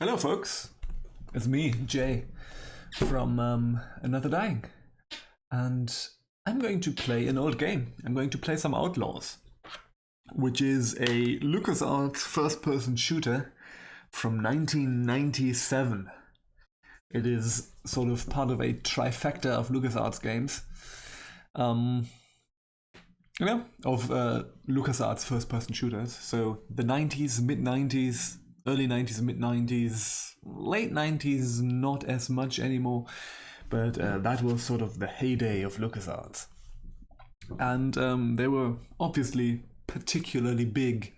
Hello folks, it's me, Jay, from Another Dying, and I'm going to play an old game. I'm going to play some Outlaws, which is a LucasArts first-person shooter from 1997. It is sort of part of a trifecta of LucasArts games, of LucasArts first-person shooters. So the 90s, mid-90s, early 90s, mid-90s, late 90s, not as much anymore, but that was sort of the heyday of LucasArts. And they were obviously particularly big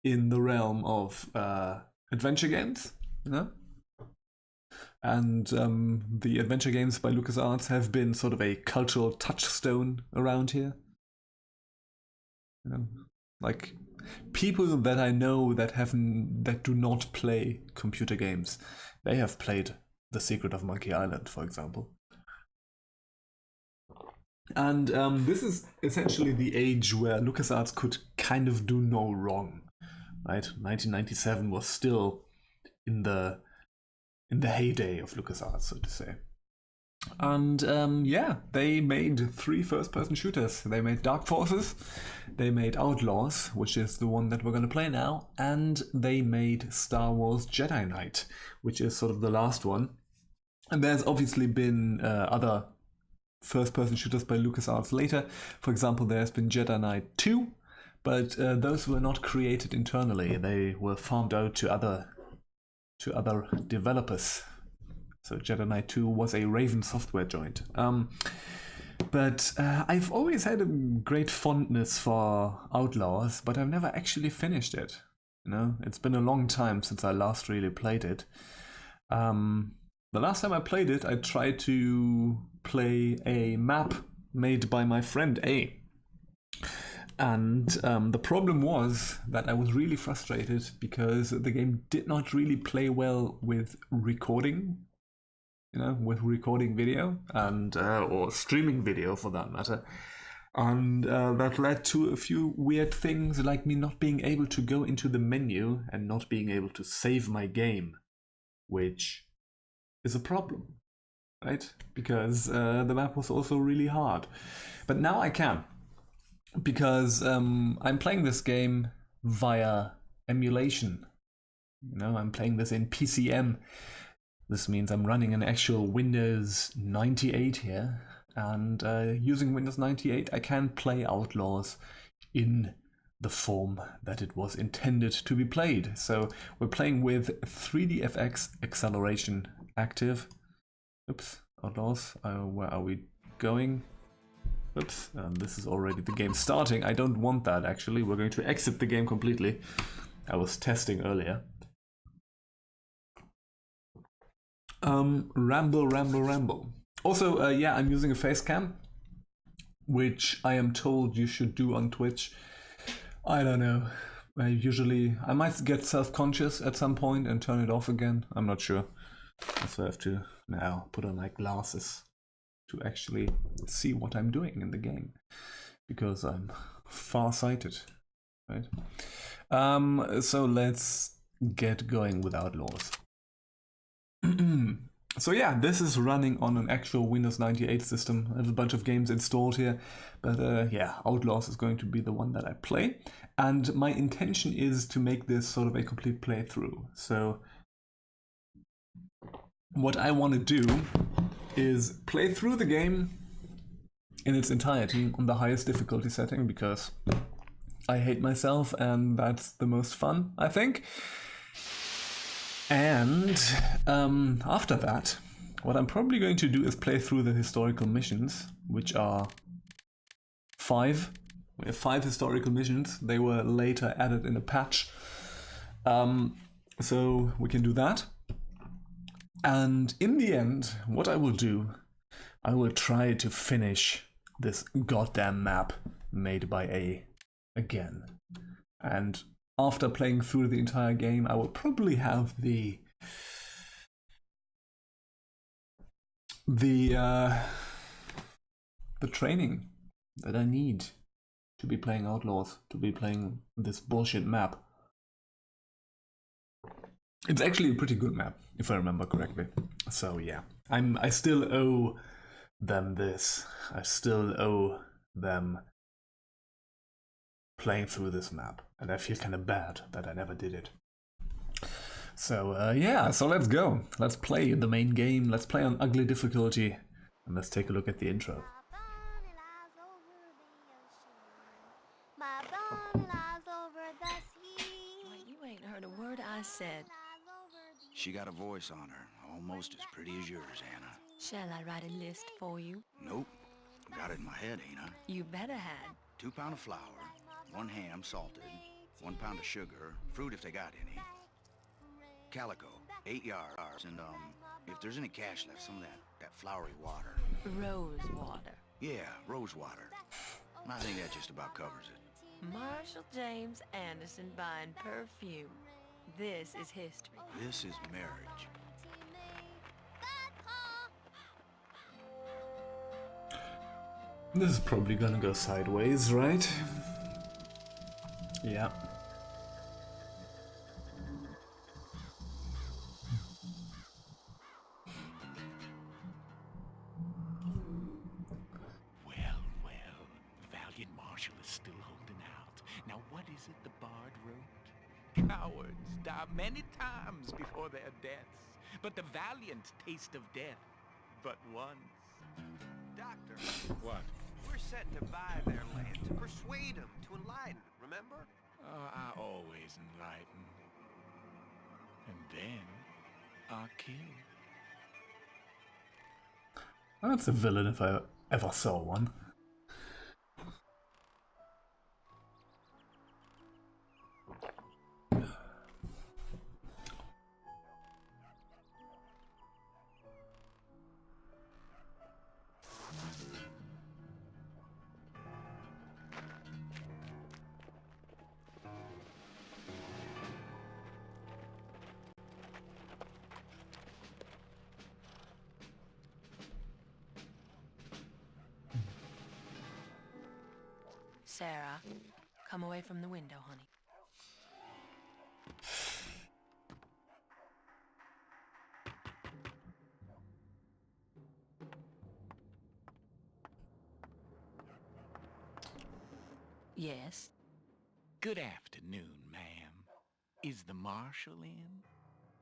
in the realm of adventure games, you know? And the adventure games by LucasArts have been sort of a cultural touchstone around here. You know, like people that I know that do not play computer games, they have played The Secret of Monkey Island, for example. And this is essentially the age where LucasArts could kind of do no wrong, right? 1997 was still in the heyday of LucasArts, so to say. And they made 3 first-person shooters. They made Dark Forces, they made Outlaws, which is the one that we're going to play now, and they made Star Wars Jedi Knight, which is sort of the last one. And there's obviously been other first-person shooters by LucasArts later. For example, there's been Jedi Knight 2, but those were not created internally. They were farmed out to other developers. So Jedi Knight 2 was a Raven Software joint. But I've always had a great fondness for Outlaws, but I've never actually finished it. You know, it's been a long time since I last really played it. The last time I played it, I tried to play a map made by my friend A. And the problem was that I was really frustrated because the game did not really play well with recording. You know, with recording video and or streaming video for that matter, and that led to a few weird things like me not being able to go into the menu and not being able to save my game, which is a problem, right? Because the map was also really hard. But now I can, because I'm playing this game via emulation. You know, I'm playing this in PCM. This means I'm running an actual Windows 98 here, and using Windows 98 I can play Outlaws in the form that it was intended to be played. So we're playing with 3DFX acceleration active. Oops, Outlaws, where are we going? Oops, this is already the game starting. I don't want that actually. We're going to exit the game completely. I was testing earlier. Ramble. Also, I'm using a face cam, which I am told you should do on Twitch. I don't know. I might get self-conscious at some point and turn it off again. I'm not sure. So I have to now put on my glasses to actually see what I'm doing in the game, because I'm far-sighted, right? So let's get going with Outlaws. So yeah, this is running on an actual Windows 98 system. I have a bunch of games installed here, but Outlaws is going to be the one that I play. And my intention is to make this sort of a complete playthrough. So what I want to do is play through the game in its entirety on the highest difficulty setting, because I hate myself and that's the most fun, I think. And after that, what I'm probably going to do is play through the historical missions, which are 5. We have 5 historical missions. They were later added in a patch. So we can do that. And in the end, what I will do, I will try to finish this goddamn map made by A again. And after playing through the entire game, I will probably have the training that I need to be playing Outlaws, to be playing this bullshit map. It's actually a pretty good map, if I remember correctly. So yeah, I still owe them this. I still owe them playing through this map, and I feel kind of bad that I never did it. So yeah, so let's go. Let's play the main game. Let's play on ugly difficulty, and let's take a look at the intro. You ain't heard a word I said. She got a voice on her, almost as pretty as yours, Anna. Shall I write a list for you? Nope. Got it in my head, ain't I? You better had. 2 pounds of flour, 1 ham salted, 1 pound of sugar, fruit if they got any, calico, 8 yards, and if there's any cash left, some of that flowery water. Rose water. Yeah, rose water. I think that just about covers it. Marshal James Anderson buying perfume. This is history. This is marriage. This is probably gonna go sideways, right? Yeah. Well, valiant Marshal is still holding out. Now what is it the bard wrote? Cowards die many times before their deaths, but the valiant taste of death but once. Doctor, What? we're set to buy their land, to persuade them, to enlighten, remember? I always enlighten. And then I kill. That's a villain if I ever saw one. Sarah, come away from the window, honey. Yes? Good afternoon, ma'am. Is the Marshal in?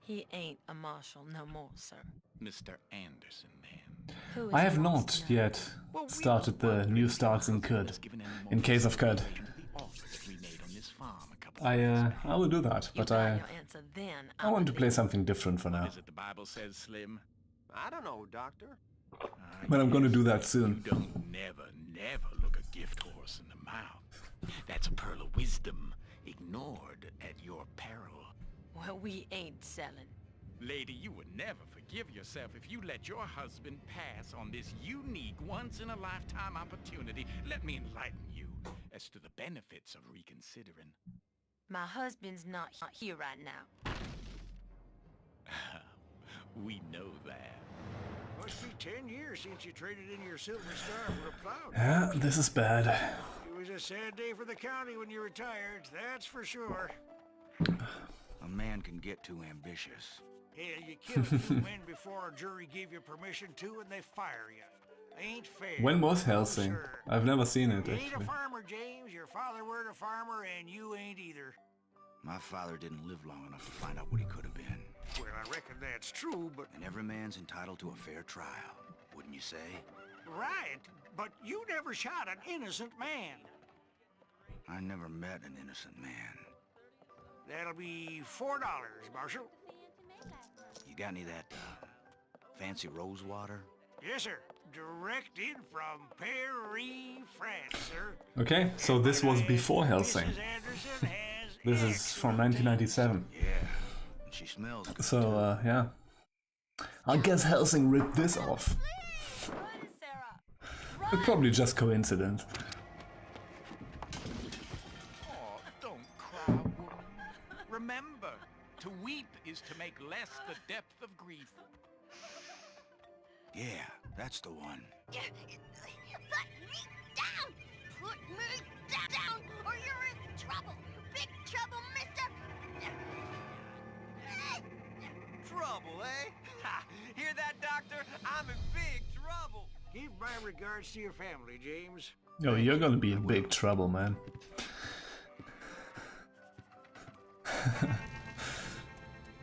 He ain't a marshal no more, sir. Mr. Anderson, then. Who is I have he wants not to know? yet started the new starts in CUD. In case of CUD. I will do that, You but got I your answer then, I want to play believe. something different for now. Is it the Bible says, Slim? I don't know, Doctor. But I'm gonna do that You soon. don't never look a gift horse in the mouth. That's a pearl of wisdom, ignored at your peril. Well, we ain't selling. Lady, you would never forgive yourself if you let your husband pass on this unique, once-in-a-lifetime opportunity. Let me enlighten you as to the benefits of reconsidering. My husband's not here right now. We know that. Must be 10 years since you traded in your silver star for a plow. Yeah, this is bad. It was a sad day for the county when you retired, that's for sure. A man can get too ambitious. Hell, you killed 2 men before a jury gave you permission to, and they fire you. Ain't fair. When was No, Helsing? sir. I've never seen it You ain't a actually. farmer, James. Your father weren't a farmer, and you ain't either. My father didn't live long enough to find out what he could have been. Well, I reckon that's true, but... And every man's entitled to a fair trial, wouldn't you say? Right, but you never shot an innocent man. I never met an innocent man. That'll be $4, Marshal. You got any of that, fancy rose water? Yes, sir. Direct in from Paris, France, sir. Okay, so this was before Helsing. Mrs. Anderson has This is from excellent 1997. Yeah, and she smells good. So yeah. I guess Helsing ripped this off. Run, Sarah! It's probably just coincidence. Oh, don't cry, woman. Remember, to weep is to make less the depth of grief. Yeah, that's the one. Put me down! Put me down, or you're in trouble! Big trouble, mister! trouble, eh? Ha! Hear that, Doctor? I'm in big trouble. Give my regards to your family, James. Oh, you're gonna be in big trouble, man.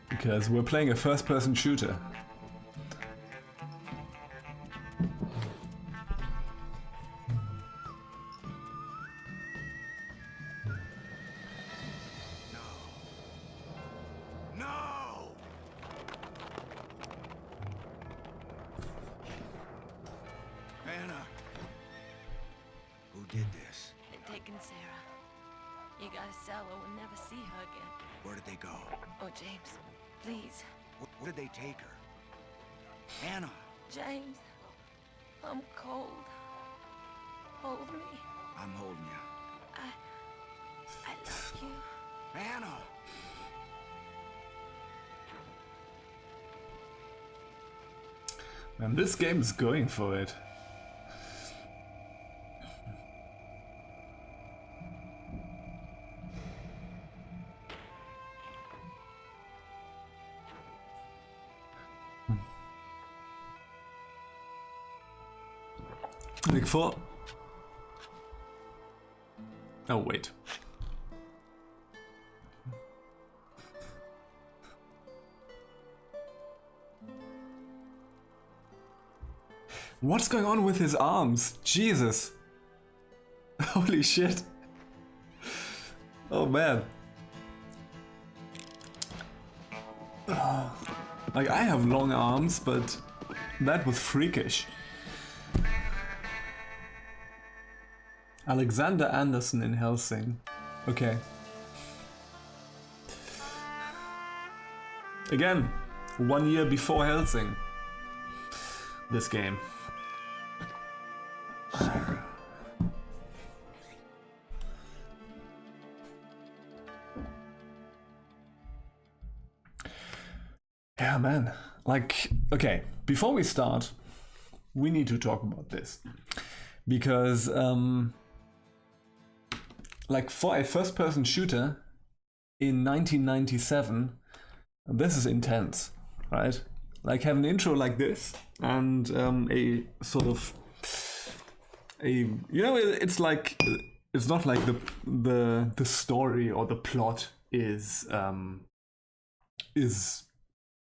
Because we're playing a first-person shooter. No! Anna! Who did this? They're taking Sarah. You gotta sell her. We'll never see her again. Where did they go? Oh, James, please. Where did they take her? Anna! James, I'm cold. Hold me. I'm holding you. I love you. Anna! And this game is going for it. Like for... Oh, wait. What's going on with his arms? Jesus. Holy shit. Oh, man. Like, I have long arms, but that was freakish. Alexander Anderson in Helsing. Okay. Again, 1 year before Helsing. This game. Yeah, man. Like, okay, before we start, we need to talk about this. Because, like, for a first-person shooter in 1997, this is intense, right? Like, have an intro like this, and a sort of it's like, it's not like the story or the plot is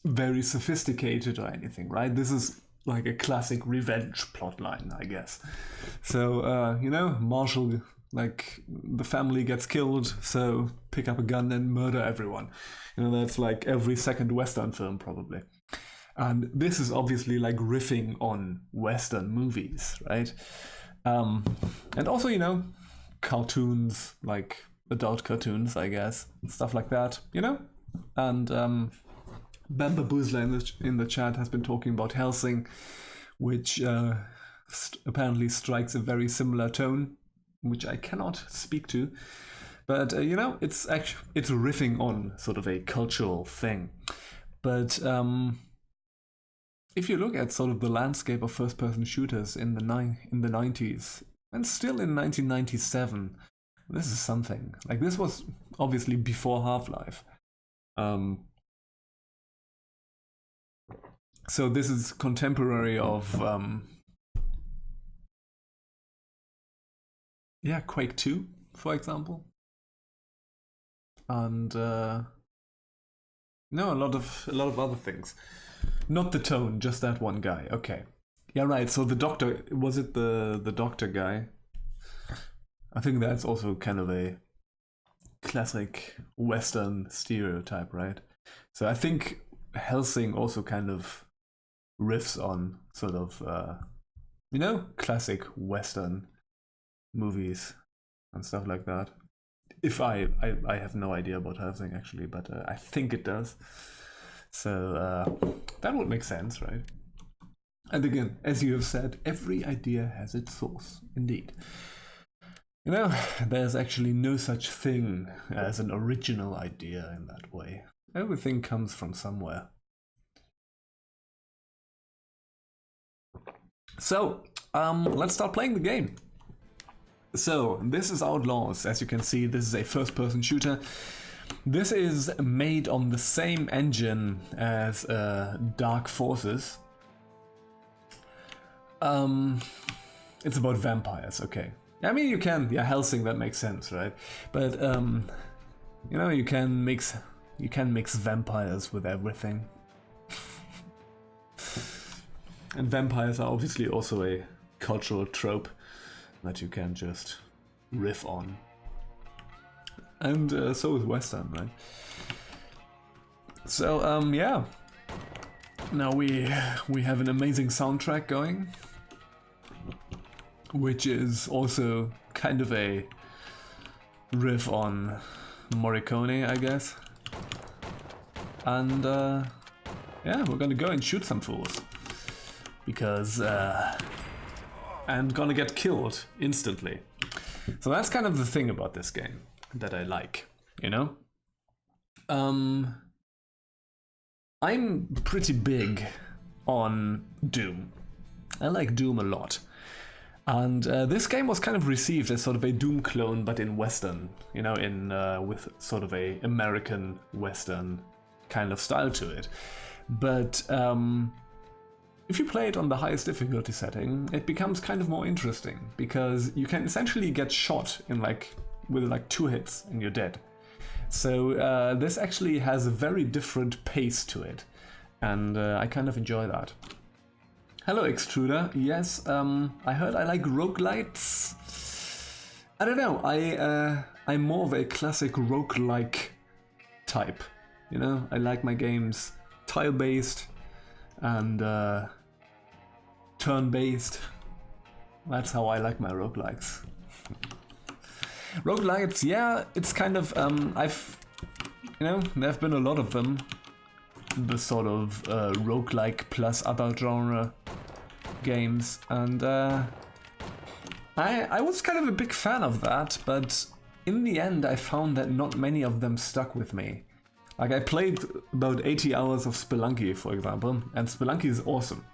very sophisticated or anything, right? This is like a classic revenge plotline, I guess. So Marshal, like, the family gets killed, so pick up a gun and murder everyone. That's like every second Western film probably. And this is obviously like riffing on Western movies, right? And also, cartoons, like adult cartoons, I guess, stuff like that, And Bamba Boozler in the chat has been talking about Helsing, which apparently strikes a very similar tone, which I cannot speak to. But it's riffing on sort of a cultural thing. But if you look at sort of the landscape of first-person shooters in the 90s, and still in 1997, this is something. Like, this was obviously before Half-Life. So this is contemporary of Quake 2, for example. And a lot of other things. Not the tone, just that one guy. Okay. Yeah, right. So the doctor, was it the doctor guy? I think that's also kind of a classic Western stereotype, right? So I think Helsing also kind of riffs on sort of, classic Western movies and stuff like that. If I have no idea about Helsing actually, but I think it does. So that would make sense, right? And again, as you have said, every idea has its source, indeed. There's actually no such thing as an original idea in that way. Everything comes from somewhere. So, let's start playing the game. So, this is Outlaws. As you can see, this is a first-person shooter. This is made on the same engine as Dark Forces. It's about vampires, okay. I mean, you can, yeah, Helsing, that makes sense, right? But you know, you can mix vampires with everything. And vampires are obviously also a cultural trope that you can just riff on. And so is Western, right? So, yeah. Now we have an amazing soundtrack going, which is also kind of a riff on Morricone, I guess. And yeah, we're gonna go and shoot some fools. Because and gonna get killed instantly. So that's kind of the thing about this game that I like, you know? I'm pretty big on Doom. I like Doom a lot. And this game was kind of received as sort of a Doom clone, but in Western, you know, in with sort of a American Western kind of style to it. But if you play it on the highest difficulty setting, it becomes kind of more interesting, because you can essentially get shot in with 2 hits and you're dead. So this actually has a very different pace to it, and I kind of enjoy that. Hello, Extruder. Yes, I heard I like roguelites. I don't know, I'm more of a classic roguelike type, you know? I like my games tile-based and turn-based. That's how I like my roguelikes. Roguelites, yeah, it's kind of, you know, there have been a lot of them. The sort of roguelike plus other genre games, and I was kind of a big fan of that, but in the end I found that not many of them stuck with me. Like, I played about 80 hours of Spelunky, for example, and Spelunky is awesome.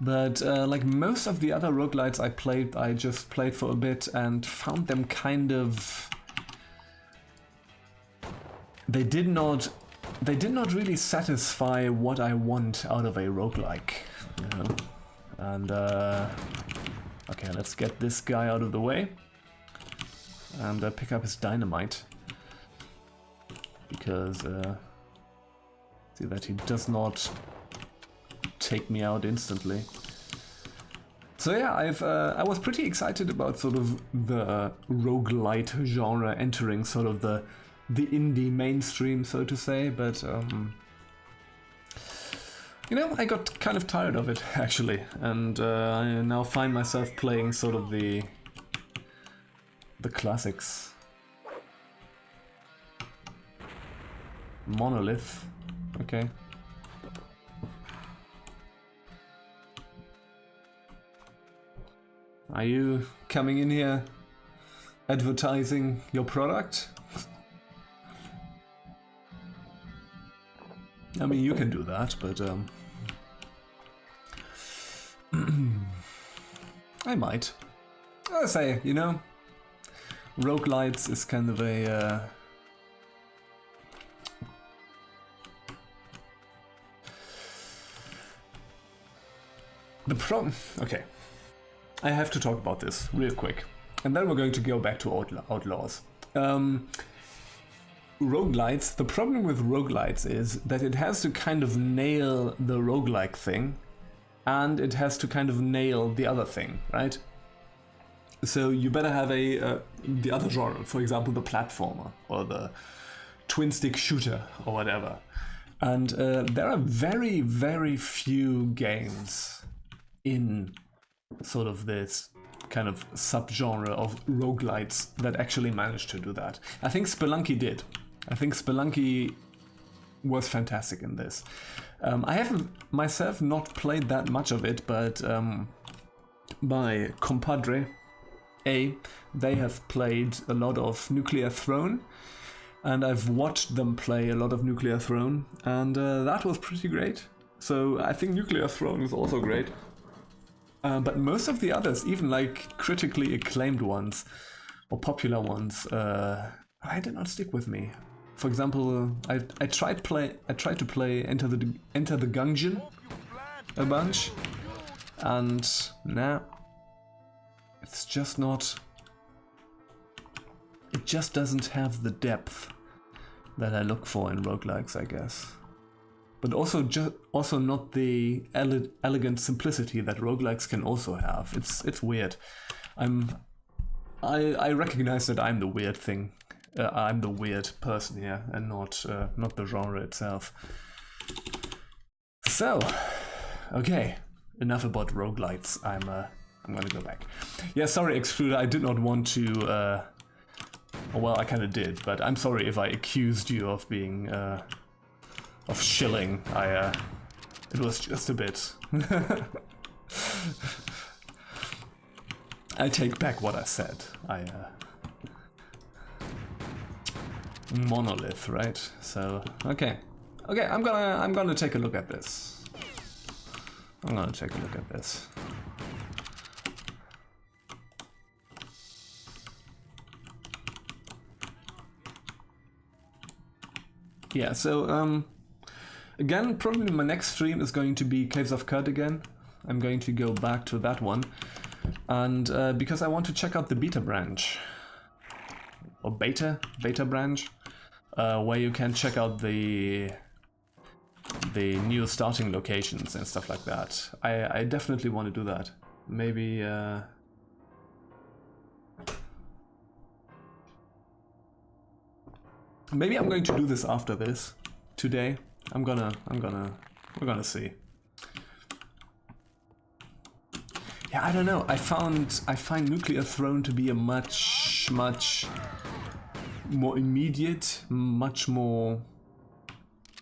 But like most of the other roguelites I played, I just played for a bit and found them kind of... They did not really satisfy what I want out of a roguelike, you know? And okay, let's get this guy out of the way and pick up his dynamite, because see that he does not take me out instantly. So yeah, I was pretty excited about sort of the roguelite genre entering sort of the indie mainstream, so to say, but you know, I got kind of tired of it, actually, and I now find myself playing sort of the classics. Monolith, okay. Are you coming in here advertising your product? I mean, you can do that, but I might. I say, you know, roguelites is kind of a the problem. Okay, I have to talk about this real quick, and then we're going to go back to Outlaws. Roguelites, the problem with roguelites is that it has to kind of nail the roguelike thing, and it has to kind of nail the other thing, right? So you better have the other genre, for example, the platformer, or the twin-stick shooter, or whatever. And there are very, very few games in sort of this kind of subgenre of roguelites that actually managed to do that. I think Spelunky did. I think Spelunky was fantastic in this. I haven't myself not played that much of it, but my compadre, they have played a lot of Nuclear Throne, and I've watched them play a lot of Nuclear Throne, and that was pretty great. So I think Nuclear Throne is also great. But most of the others, even like critically acclaimed ones or popular ones, I did not stick with me. For example, I tried to play Enter the Gungeon a bunch, and nah, it's just not. It just doesn't have the depth that I look for in roguelikes, I guess. But also not the elegant simplicity that roguelikes can also have. It's weird. I recognize that I'm the weird thing. I'm the weird person here, and not the genre itself. So, okay, enough about roguelites. I'm gonna go back. Yeah, sorry, Extruder. I did not want to. Well, I kind of did, but I'm sorry if I accused you of being of shilling. It was just a bit. I take back what I said. Monolith, right? So okay, I'm gonna take a look at this. I'm gonna take a look at this. Yeah, so again, probably my next stream is going to be Caves of Qud again. I'm going to go back to that one, and because I want to check out the beta branch, or beta branch, where you can check out the new starting locations and stuff like that. I definitely want to do that. Maybe maybe I'm going to do this after this today. we're gonna see. Yeah, I don't know. I find Nuclear Throne to be a much more immediate, much more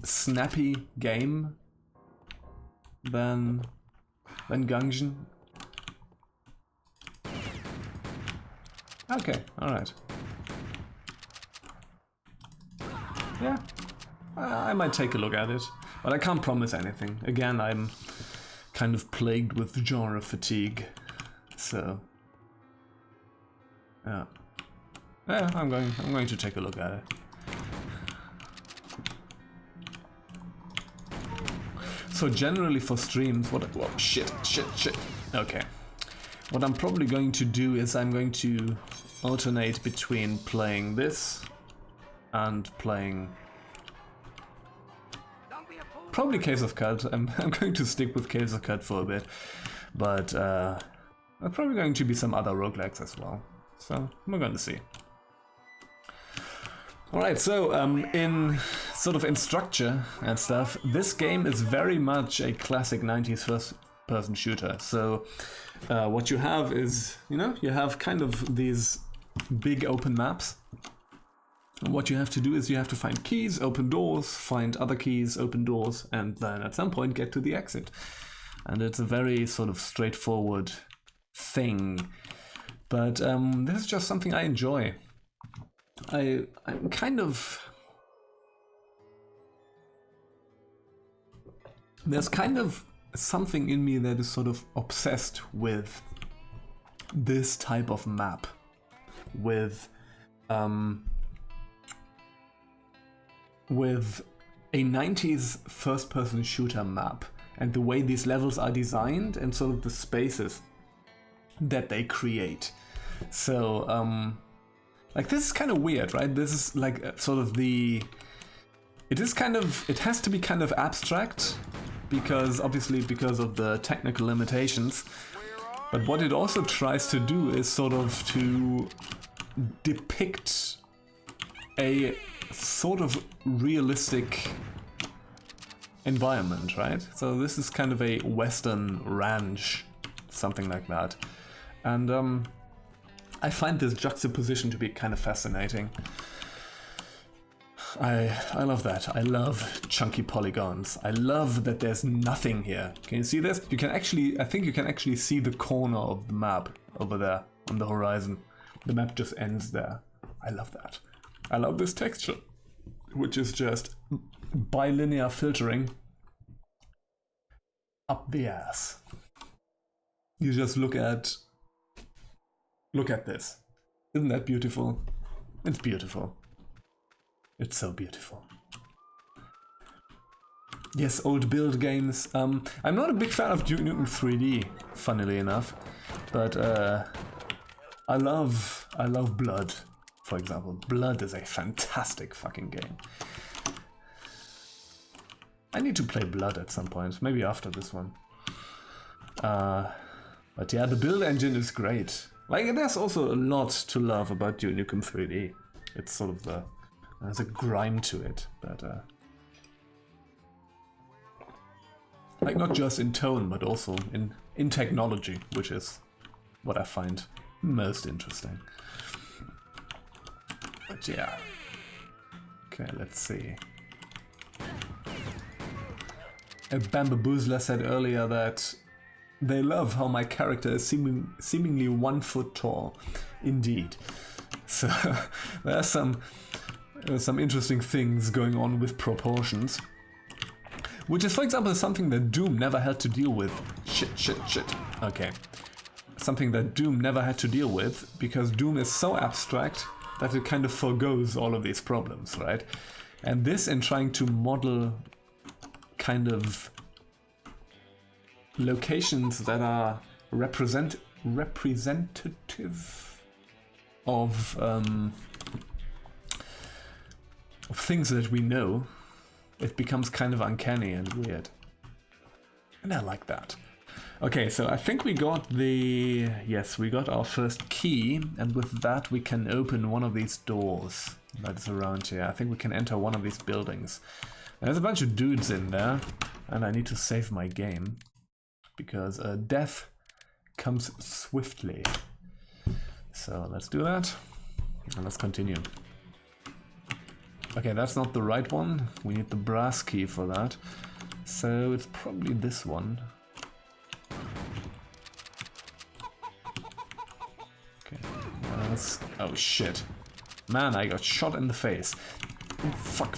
snappy game than Gungeon. Okay, all right. Yeah, I might take a look at it, but I can't promise anything. Again, I'm kind of plagued with genre fatigue, so yeah. Yeah, I'm going to take a look at it. So generally for streams, whoa, shit. Okay. What I'm probably going to do is I'm going to alternate between playing this and playing probably Caves of Qud. I'm going to stick with Caves of Qud for a bit, but there's probably going to be some other roguelikes as well. So we're going to see. Alright, so in structure and stuff, this game is very much a classic 90s first-person shooter. So what you have is, you have kind of these big open maps. And what you have to do is you have to find keys, open doors, find other keys, open doors, and then at some point get to the exit. And it's a very sort of straightforward thing. But this is just something I enjoy. I'm kind of... There's kind of something in me that is sort of obsessed with this type of map. With a 90s first-person shooter map. And the way these levels are designed and sort of the spaces that they create. So, like, this is kind of weird, right? This is like sort of it has to be kind of abstract, because obviously because of the technical limitations. But what it also tries to do is sort of to depict a sort of realistic environment, right? So this is kind of a Western ranch, something like that. And I find this juxtaposition to be kind of fascinating. I love that. I love chunky polygons. I love that there's nothing here. Can you see this? You can actually, I think you can actually see the corner of the map over there on the horizon. The map just ends there. I love that. I love this texture, which is just bilinear filtering up the ass. You just look at this. Isn't that beautiful? It's beautiful. It's so beautiful. Yes, old build games. I'm not a big fan of Duke Nukem 3D, funnily enough, but I love Blood, for example. Blood is a fantastic fucking game. I need to play Blood at some point, maybe after this one. But yeah, the build engine is great. Like, there's also a lot to love about Duke Nukem 3D. It's sort of there's a grime to it, but like not just in tone, but also in technology, which is what I find most interesting. But yeah. Okay, let's see. Bambaboozler said earlier that they love how my character is seemingly 1 foot tall. Indeed. So there are some interesting things going on with proportions. Which is, for example, something that Doom never had to deal with. Shit. Okay. Something that Doom never had to deal with, because Doom is so abstract that it kind of forgoes all of these problems, right? And this, in trying to model kind of locations that are representative of things that we know, it becomes kind of uncanny and weird. And I like that. Okay, so I think we got we got our first key, and with that we can open one of these doors that's around here. I think we can enter one of these buildings. There's a bunch of dudes in there, and I need to save my game, because death comes swiftly. So let's do that, and let's continue. Okay, that's not the right one. We need the brass key for that. So it's probably this one. Okay, oh shit. Man, I got shot in the face. Oh, fuck.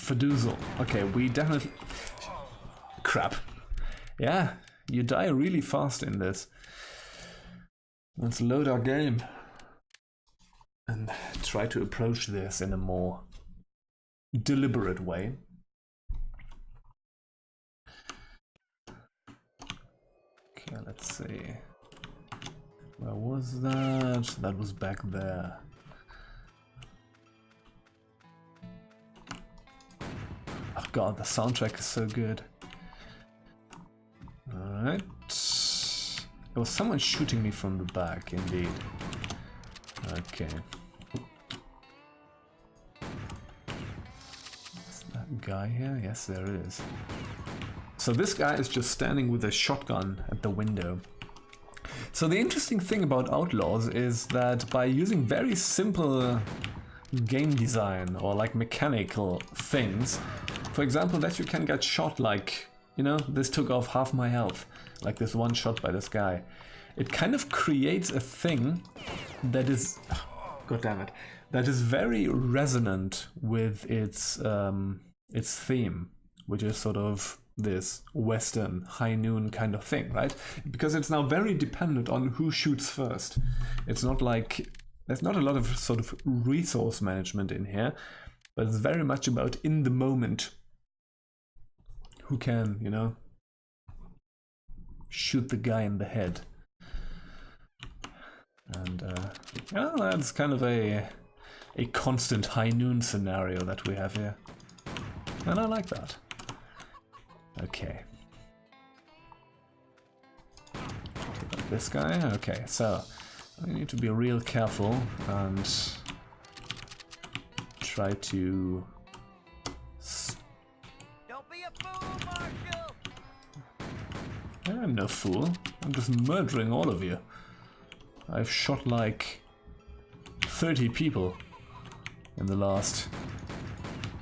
Fadoozle. Okay, we definitely... Crap. Yeah, you die really fast in this. Let's load our game and try to approach this in a more deliberate way. Okay, let's see. Where was that? That was back there. Oh god, the soundtrack is so good. Alright. There was someone shooting me from the back, indeed. Okay. Is that a guy here? Yes, there is. So this guy is just standing with a shotgun at the window. So the interesting thing about Outlaws is that by using very simple game design or like mechanical things, for example, that you can get shot like, you know, this took off half my health, like this one shot by this guy. It kind of creates a thing that is, god damn it, that is very resonant with its theme, which is sort of this Western high noon kind of thing, right? Because it's now very dependent on who shoots first. It's not like, there's not a lot of sort of resource management in here, but it's very much about in the moment who can, you know, shoot the guy in the head. And yeah, that's kind of a constant high noon scenario that we have here. And I like that. Okay. Take out this guy. Okay, so we need to be real careful and try to... Don't be a fool, Marshal! I'm no fool. I'm just murdering all of you. I've shot like 30 people in the last,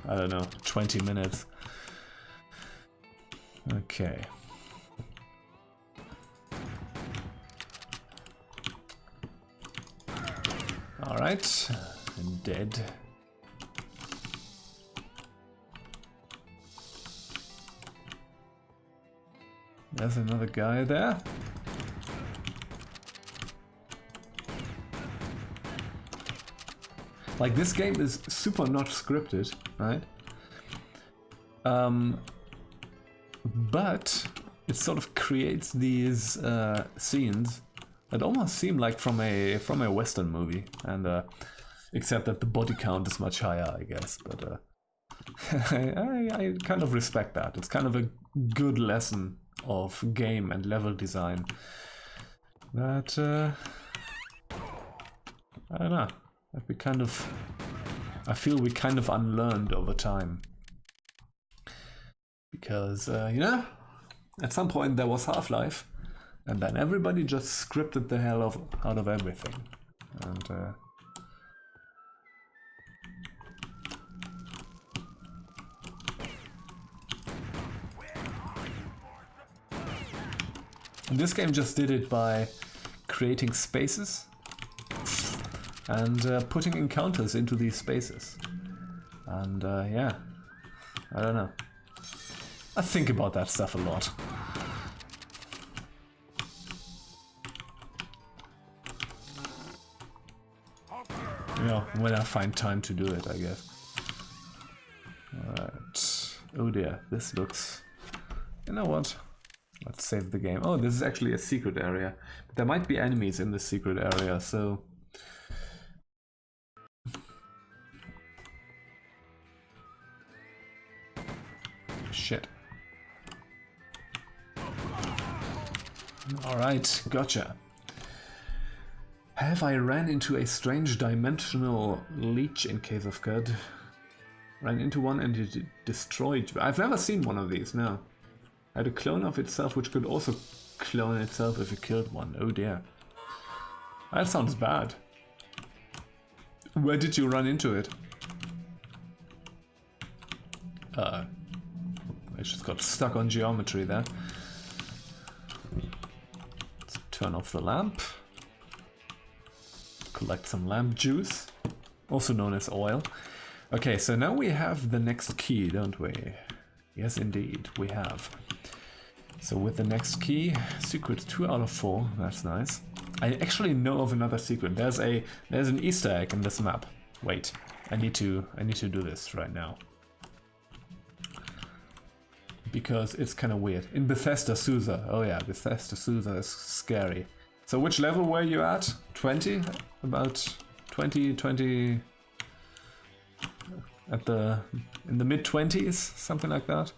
I don't know, 20 minutes. Okay. Alright, I'm dead. There's another guy there. Like, this game is super not scripted, right? But it sort of creates these scenes that almost seem like from a Western movie, and except that the body count is much higher, I guess. But I kind of respect that. It's kind of a good lesson of game and level design that I don't know, that I feel we kind of unlearned over time, because you know, at some point there was Half-Life, and then everybody just scripted the hell out of everything, and this game just did it by creating spaces and putting encounters into these spaces. And yeah, I don't know. I think about that stuff a lot. You know, when I find time to do it, I guess. Alright. Oh dear, this looks... You know what? Let's save the game. Oh, this is actually a secret area. But there might be enemies in this secret area, so... Shit. Alright, gotcha. Have I ran into a strange dimensional leech in Case of God? Ran into one and it destroyed... I've never seen one of these, no. Had a clone of itself which could also clone itself if it killed one. Oh dear. That sounds bad. Where did you run into it? I just got stuck on geometry there. Let's turn off the lamp. Collect some lamp juice, also known as oil. Okay, so now we have the next key, don't we? Yes, indeed, we have. So with the next key, secret 2 out of 4, that's nice. I actually know of another secret. There's an Easter egg in this map. Wait, I need to do this right now. Because it's kind of weird. In Bethesda Susa. Oh yeah, Bethesda Susa is scary. So which level were you at? 20? About 20 in the mid-20s, something like that.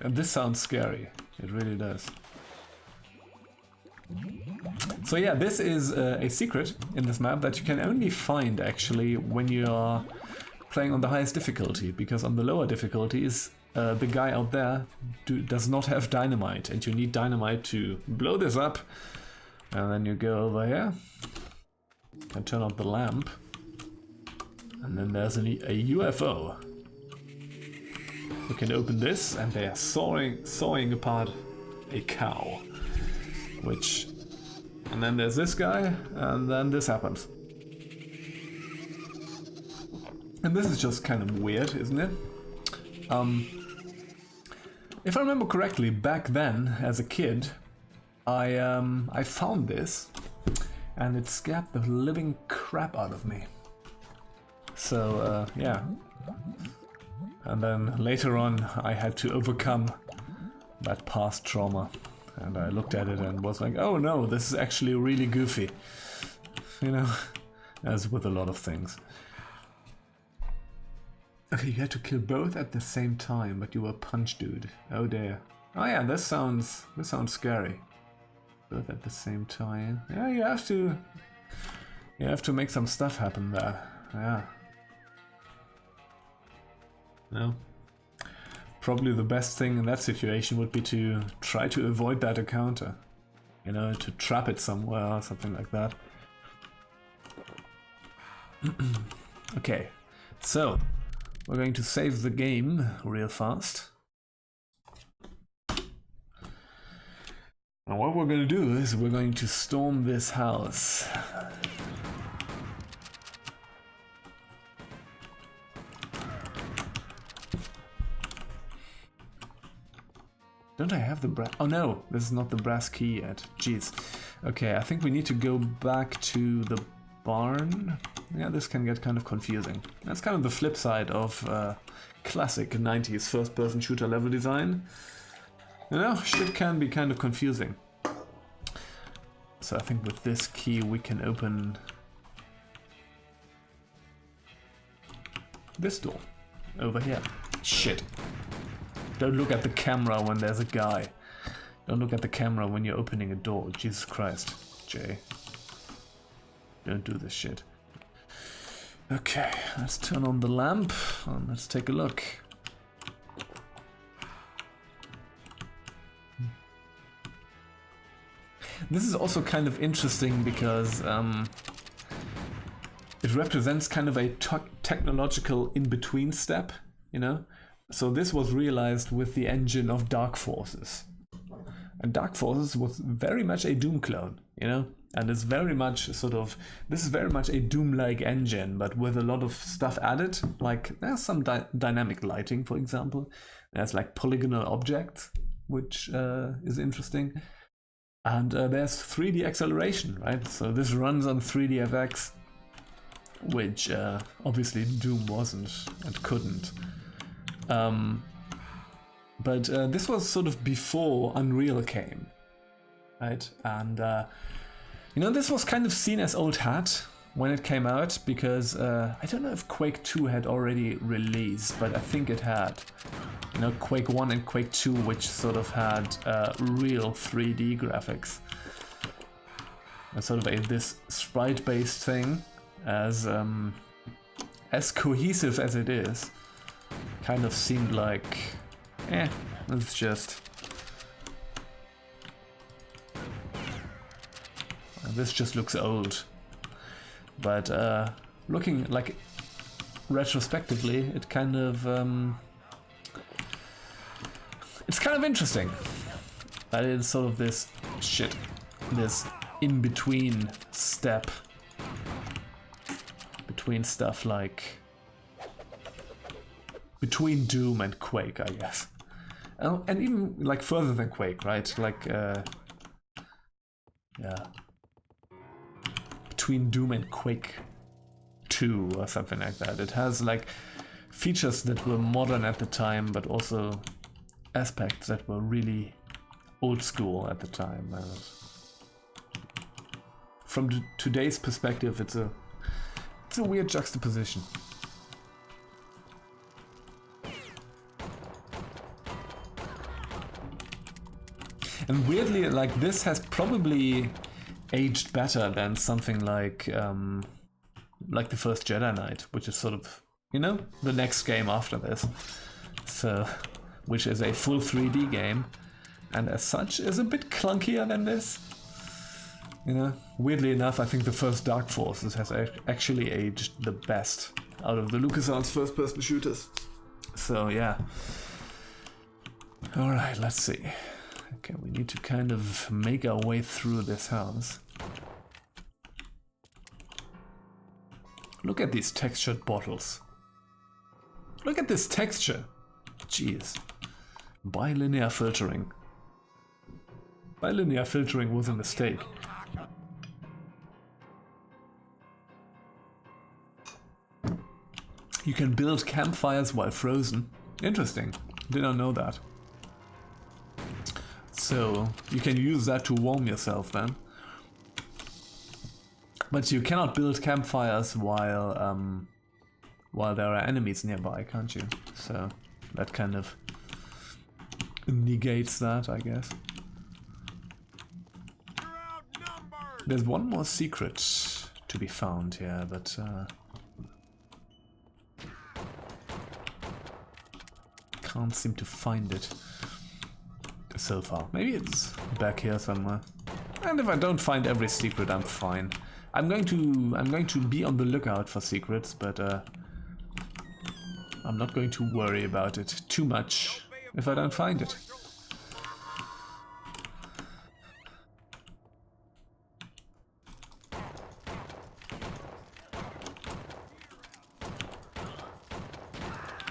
And this sounds scary. It really does. So yeah, this is a secret in this map that you can only find actually when you are playing on the highest difficulty, because on the lower difficulties the guy out there does not have dynamite, and you need dynamite to blow this up. And then you go over here and turn on the lamp, and then there's a UFO. You can open this and they are sawing apart a cow, and then there's this guy, and then this happens. And this is just kind of weird, isn't it? If I remember correctly, back then, as a kid, I found this, and it scared the living crap out of me. So, yeah. And then later on, I had to overcome that past trauma. And I looked at it and was like, oh no, this is actually really goofy. You know, as with a lot of things. Okay, you had to kill both at the same time, but you were punch dude. Oh dear. Oh yeah, this sounds scary. Both at the same time. Yeah, you have to make some stuff happen there. Yeah. No. Probably the best thing in that situation would be to try to avoid that encounter. You know, to trap it somewhere or something like that. Okay, so we're going to save the game real fast. And what we're going to do is we're going to storm this house. Don't I have the brass? Oh no, this is not the brass key yet. Jeez. Okay, I think we need to go back to the barn. Yeah, this can get kind of confusing. That's kind of the flip side of classic 90s first-person shooter level design. You know, shit can be kind of confusing. So I think with this key we can open this door over here. Shit. Don't look at the camera when there's a guy. Don't look at the camera when you're opening a door. Jesus Christ, Jay. Don't do this shit. Okay, let's turn on the lamp and let's take a look. This is also kind of interesting because it represents kind of a technological in-between step, you know? So this was realized with the engine of Dark Forces. And Dark Forces was very much a Doom clone, you know? And it's very much sort of, this is very much a Doom-like engine, but with a lot of stuff added. Like, there's some dynamic lighting, for example. There's like polygonal objects, which is interesting. And there's 3D acceleration, right? So this runs on 3DFX, which obviously Doom wasn't and couldn't. But this was sort of before Unreal came, right? And you know, this was kind of seen as old hat when it came out, because I don't know if Quake 2 had already released, but I think it had. You know, Quake 1 and Quake 2, which sort of had real 3D graphics. And sort of this sprite-based thing, as cohesive as it is, kind of seemed like, it's just... This just looks old. But looking like retrospectively, it kind of... it's kind of interesting. That is sort of this shit, this in-between step between stuff like between Doom and Quake, I guess, and even like further than Quake, right? Like yeah, between Doom and Quake 2 or something like that. It has like features that were modern at the time, but also aspects that were really old school at the time. From today's perspective, it's a weird juxtaposition. And weirdly, like, this has probably aged better than something like the first Jedi Knight, which is sort of, you know, the next game after this. So, which is a full 3D game, and as such is a bit clunkier than this. You know, weirdly enough, I think the first Dark Forces has actually aged the best out of the LucasArts first-person shooters. So yeah. Alright, let's see. Okay, we need to kind of make our way through this house. Look at these textured bottles. Look at this texture. Jeez. Bilinear filtering. Bilinear filtering was a mistake. You can build campfires while frozen. Interesting. Did not know that. So you can use that to warm yourself then. But you cannot build campfires while there are enemies nearby, can't you? So that kind of negates that, I guess. There's one more secret to be found here, but can't seem to find it so far. Maybe it's back here somewhere. And if I don't find every secret, I'm fine. I'm going to be on the lookout for secrets, but I'm not going to worry about it too much if I don't find it.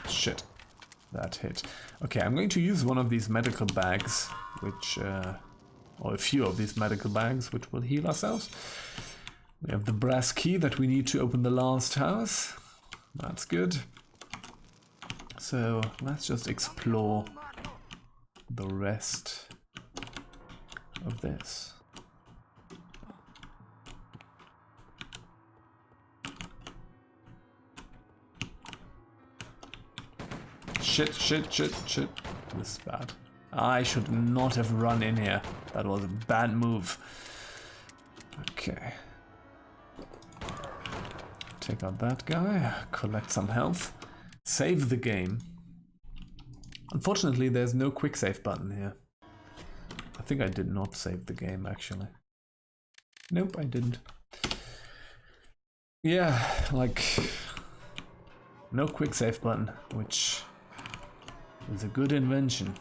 Shit. That hit. Okay, I'm going to use one of these medical bags, which or a few of these medical bags, which will heal ourselves. We have the brass key that we need to open the last house. That's good. So let's just explore the rest of this. Shit, shit, shit, shit. This is bad. I should not have run in here. That was a bad move. Okay. Take out that guy, collect some health, save the game. Unfortunately, there's no quick save button here. I think I did not save the game, actually. Nope, I didn't. Yeah, like, no quick save button, which is a good invention.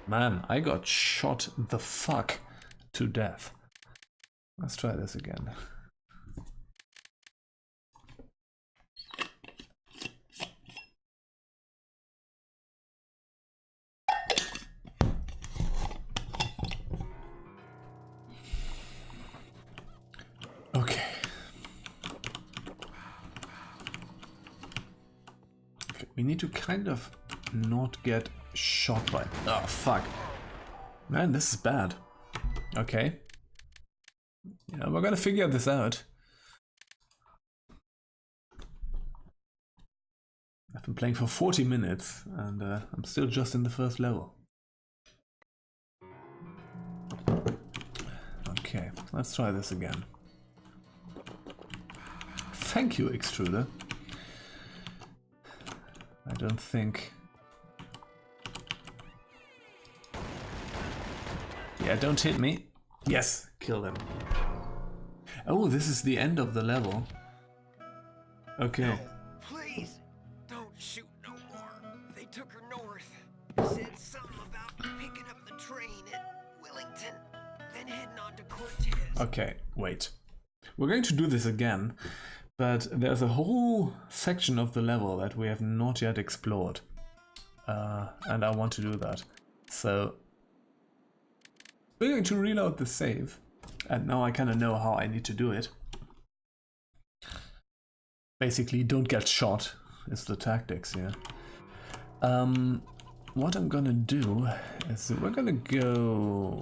Man, I got shot the fuck to death. Let's try this again. Okay. We need to kind of not get shot by... Oh, fuck. Man, this is bad. Okay. Yeah, we're gonna figure this out. I've been playing for 40 minutes and I'm still just in the first level. Okay, let's try this again. Thank you, Extruder. I don't think... Yeah, don't hit me. Yes, kill them. Oh, this is the end of the level. Okay. No, please, don't shoot no more. They took her north. Said something about picking up the train at Wellington, then heading on to Cortez. Okay, wait. We're going to do this again, but there's a whole section of the level that we have not yet explored. And I want to do that. So we're going to reload the save, and now I kind of know how I need to do it. Basically, don't get shot is the tactics here. What I'm gonna do is we're gonna go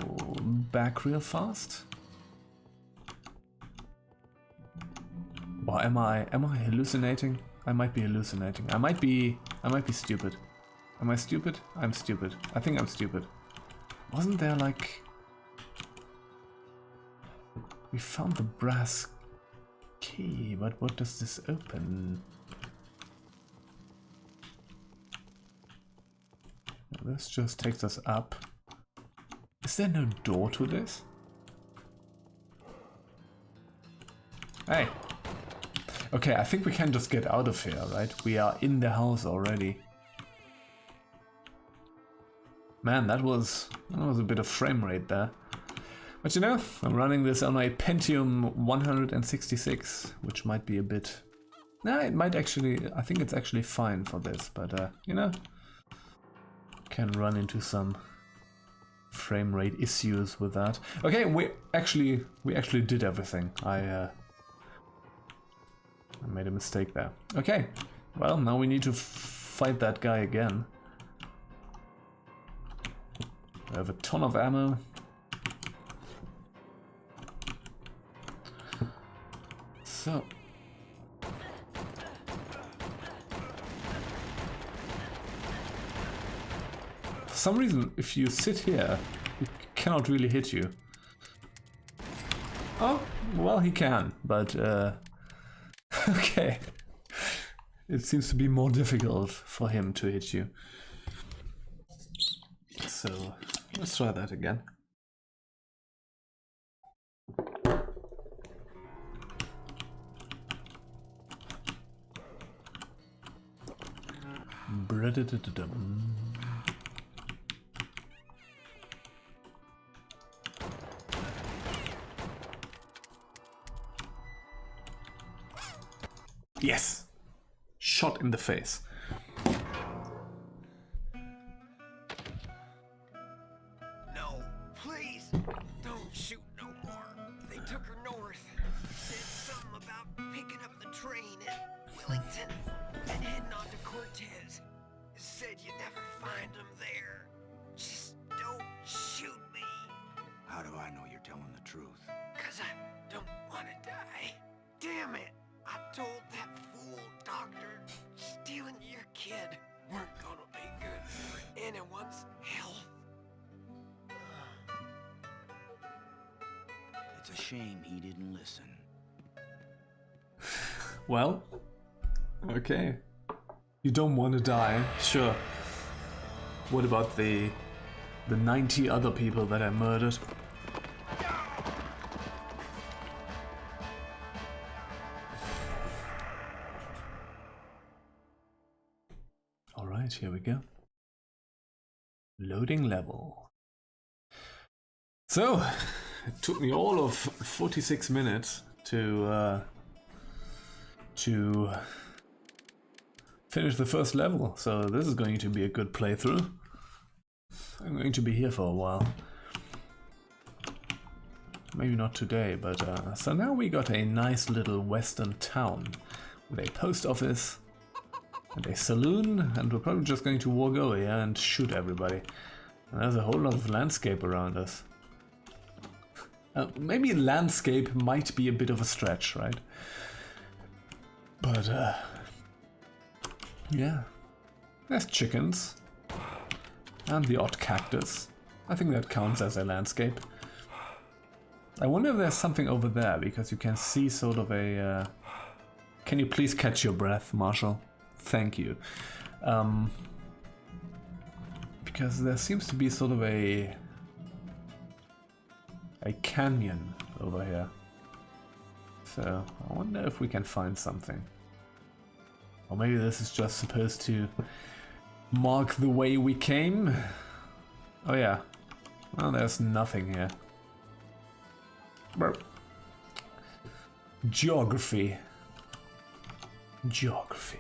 back real fast. Or am I hallucinating? I might be hallucinating. I might be stupid. Am I stupid? I'm stupid. I think I'm stupid. Wasn't there like... We found the brass key, but what does this open? This just takes us up. Is there no door to this? Hey! Okay, I think we can just get out of here, right? We are in the house already. Man, that was a bit of frame rate there. But you know, I'm running this on my Pentium 166, which might be a bit... Nah, it might actually... I think it's actually fine for this, but you know... Can run into some frame rate issues with that. Okay, we actually did everything. I made a mistake there. Okay, well, now we need to fight that guy again. We have a ton of ammo. So... For some reason, if you sit here, he cannot really hit you. Oh, well, he can, but okay. It seems to be more difficult for him to hit you. So, let's try that again. Yes! shot in the face. No, please, don't shoot no more. They took her north. Said something about picking up the train at Wellington, then heading on to Cortez. Said you'd never find them there. Just don't shoot me, How do I know you're telling the truth? 'cause I don't want to die. Damn it! I told that fool doctor stealing your kid weren't gonna be good for anyone's health. It's a shame he didn't listen. Well, okay. You don't want to die, sure. What about the 90 other people that I murdered? Alright, here we go. Loading level. So, it took me all of 46 minutes to finish the first level, so this is going to be a good playthrough. I'm going to be here for a while. Maybe not today, but so now we got a nice little western town with a post office and a saloon, and we're probably just going to walk over here and shoot everybody. And there's a whole lot of landscape around us. Maybe landscape might be a bit of a stretch, right? But yeah, there's chickens and the odd cactus. I think that counts as a landscape. I wonder if there's something over there, because you can see sort of a... Can you please catch your breath, Marshal? Thank you. Because there seems to be sort of a canyon over here. So I wonder if we can find something. Or maybe this is just supposed to mark the way we came. Oh yeah. Well, there's nothing here. Geography. Geography.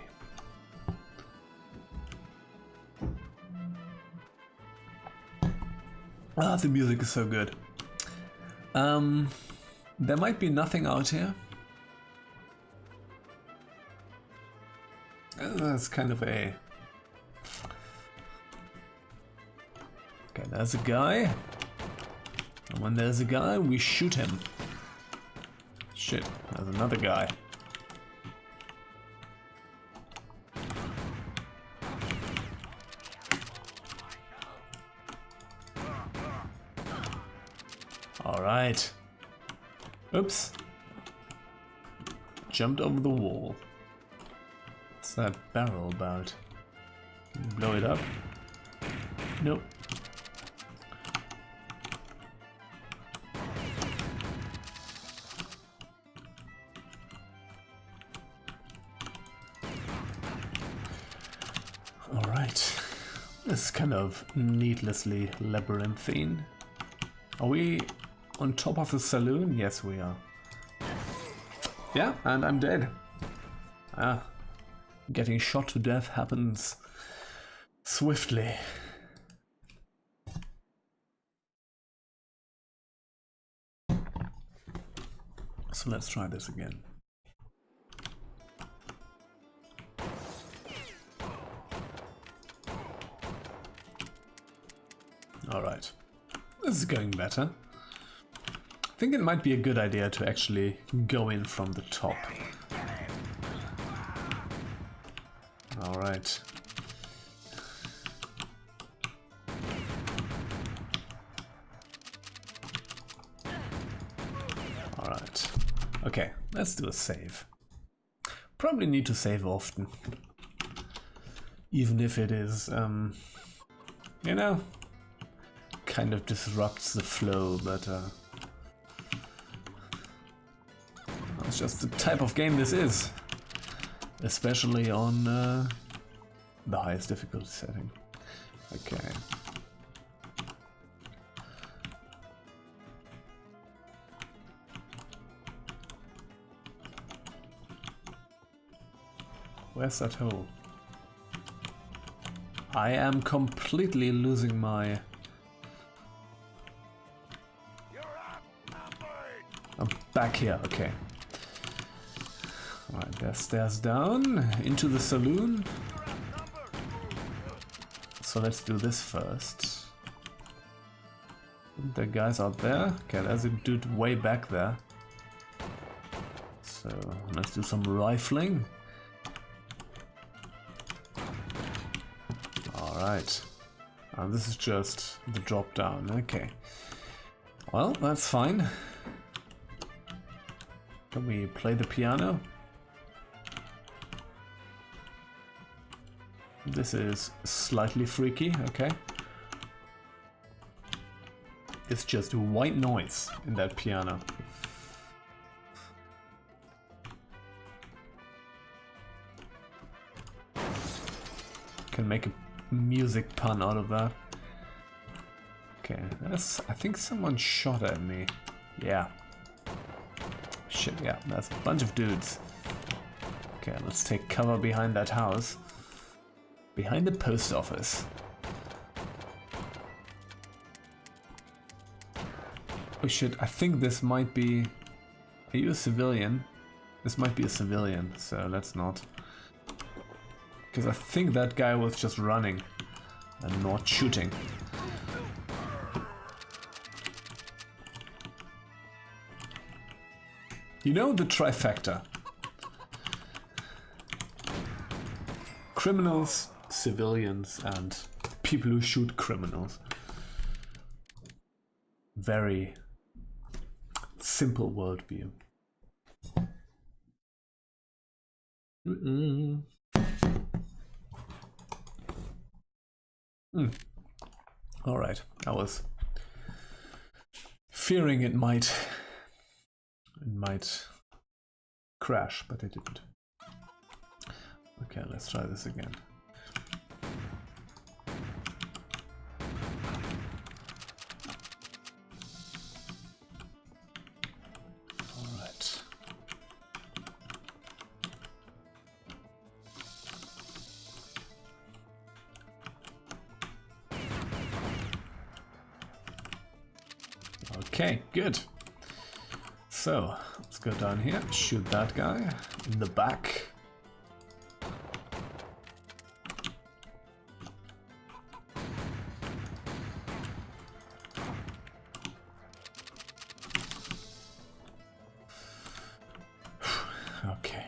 Ah, the music is so good. There might be nothing out here. That's kind of a... Okay, there's a guy. And when there's a guy, we shoot him. Shit, there's another guy. Alright. Oops. Jumped over the wall. What's that barrel about? Can you blow it up? Nope. Alright. This is kind of needlessly labyrinthine. Are we on top of the saloon? Yes, we are. Yeah, and I'm dead. Ah. Getting shot to death happens swiftly. So let's try this again. Alright. This is going better. I think it might be a good idea to actually go in from the top. Alright. Alright. Okay, let's do a save. Probably need to save often. Even if it is, you know, kind of disrupts the flow, but it's just the type of game this is. Especially on the highest difficulty setting. Okay. Where's that hole? I am completely losing my... I'm back here, okay. Alright, there's stairs down, into the saloon. So let's do this first. The guy's out there. Okay, there's a dude way back there. So let's do some rifling. Alright. This is just the drop down, okay. Well, that's fine. Can we play the piano? This is slightly freaky, okay. It's just white noise in that piano. Can make a music pun out of that. Okay, that's, I think someone shot at me. Yeah. Shit, yeah, that's a bunch of dudes. Okay, let's take cover behind that house. Behind the post office. Oh shit, I think this might be... Are you a civilian? This might be a civilian, so let's not. Because I think that guy was just running and not shooting. You know the trifecta. Criminals, civilians, and people who shoot criminals. Very simple worldview. All right, I was fearing it might crash, but it didn't. Okay, let's try this again. All right. Okay, good. So, let's go down here, shoot that guy in the back. Okay.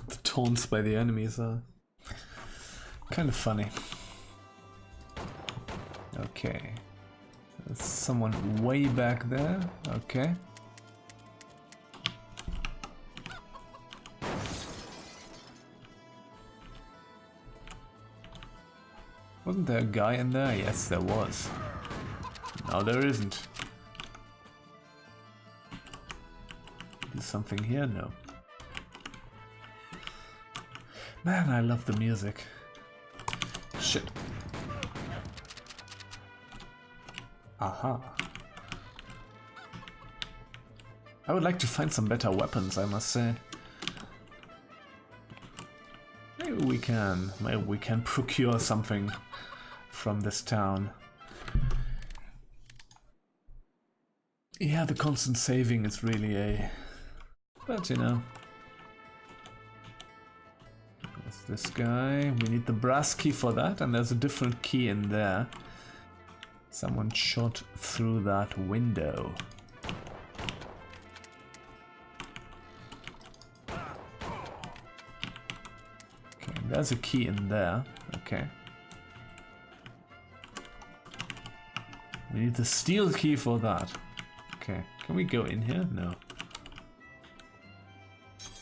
The taunts by the enemies are kind of funny. Okay. There's someone way back there. Okay. Wasn't there a guy in there? Yes, there was. No, there isn't. Do something here? No. Man, I love the music. Shit. Aha. I would like to find some better weapons, I must say. Maybe we can procure something from this town. Yeah, the constant saving is really a... But, you know... There's this guy. We need the brass key for that, and there's a different key in there. Someone shot through that window. Okay, there's a key in there. Okay. We need the steel key for that. Okay, can we go in here? No.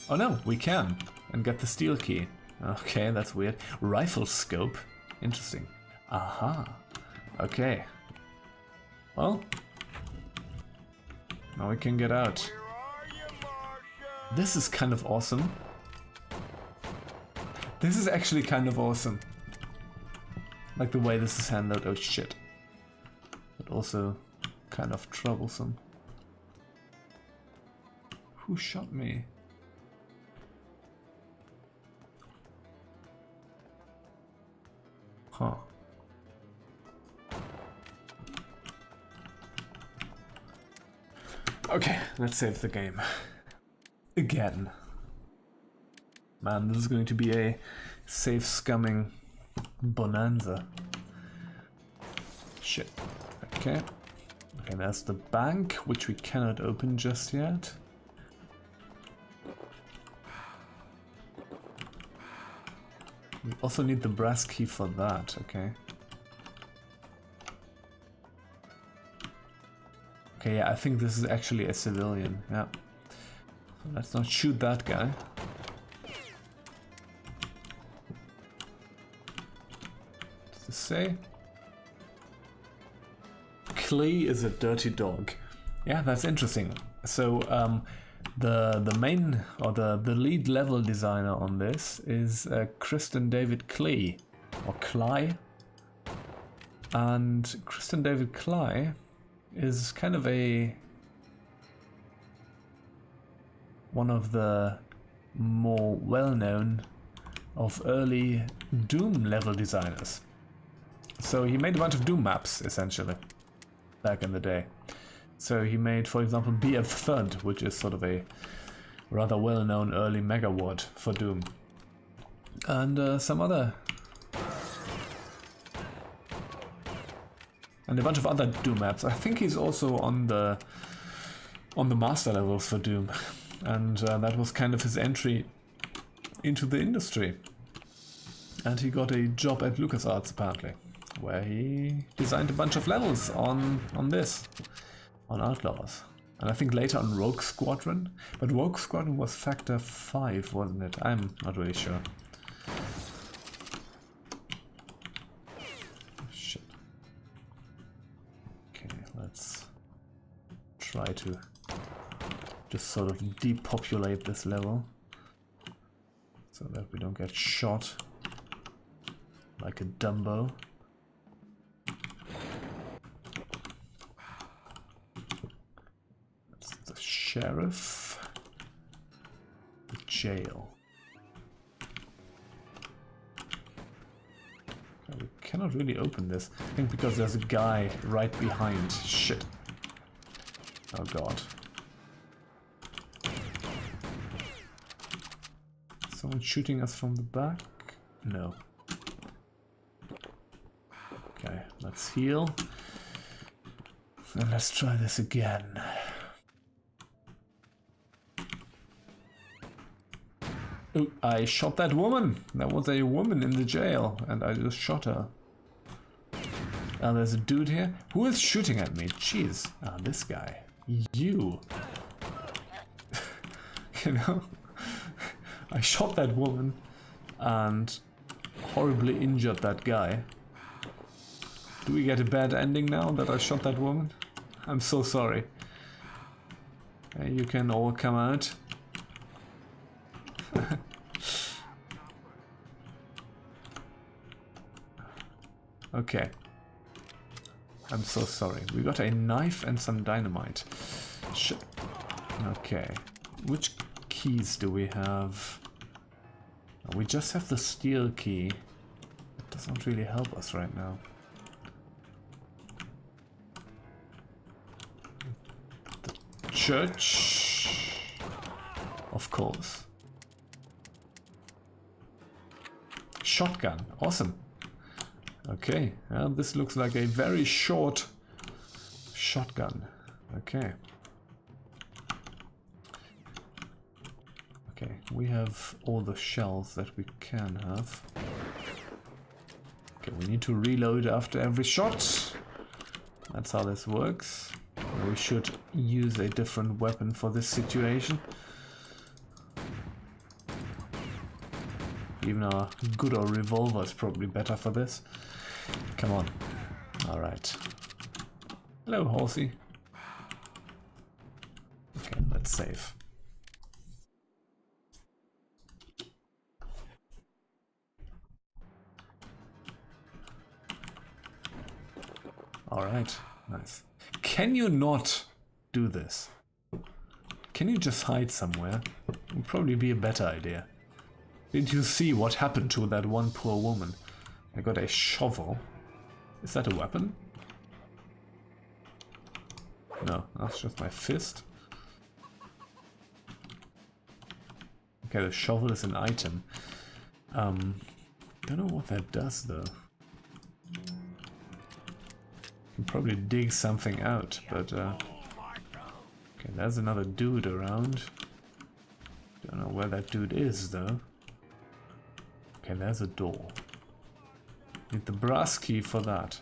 Oh no, we can. And get the steel key. Okay, that's weird. Rifle scope. Interesting. Aha. Okay. Well. Now we can get out. This is kind of awesome. This is actually kind of awesome. like the way this is handled. Oh shit. But also kind of troublesome. Who shot me? Huh. Okay, let's save the game. Again. Man, this is going to be a save scumming bonanza. Shit. Okay. Okay, there's the bank, which we cannot open just yet. We also need the brass key for that, okay. Okay, yeah, I think this is actually a civilian, yeah. So let's not shoot that guy. Does this say? Clay is a dirty dog. Yeah, that's interesting. So, the main, or the lead level designer on this is Kristen David Clay, or Cly. And Kristen David Cly is kind of one of the more well-known of early Doom level designers. So he made a bunch of Doom maps, essentially, back in the day. So he made, for example, BF Thud, which is sort of a rather well-known early megawad for Doom. And some other... and a bunch of other Doom maps. I think he's also on the master levels for Doom. And that was kind of his entry into the industry. And he got a job at LucasArts, apparently, where he designed a bunch of levels on this. On Outlaws. And I think later on Rogue Squadron. But Rogue Squadron was Factor 5, wasn't it? I'm not really sure. Shit. Okay, let's try to just sort of depopulate this level. So that we don't get shot like a Dumbo. Sheriff, the jail. We cannot really open this. I think because there's a guy right behind. Shit. Oh god. Someone shooting us from the back? No. Okay, let's heal. And let's try this again. Ooh, I shot that woman! There was a woman in the jail, and I just shot her. There's a dude here. Who is shooting at me? Jeez. This guy. You. You know? I shot that woman, and horribly injured that guy. Do we get a bad ending now that I shot that woman? I'm so sorry. You can all come out. Okay. I'm so sorry. We got a knife and some dynamite. Shit. Okay. Which keys do we have? We just have the steel key. It doesn't really help us right now. The church. Of course. Shotgun. Awesome. Okay, this looks like a very short shotgun. Okay. Okay, we have all the shells that we can have. Okay, we need to reload after every shot. That's how this works. We should use a different weapon for this situation. Even our good old revolver is probably better for this. Come on. Alright. Hello, horsey. Okay, let's save. Alright, nice. Can you not do this? Can you just hide somewhere? Would probably be a better idea. Did you see what happened to that one poor woman? I got a shovel. Is that a weapon? No, that's just my fist. Okay, the shovel is an item. Don't know what that does though. Can probably dig something out, but okay, there's another dude around. Don't know where that dude is though. Okay, there's a door. Need the brass key for that.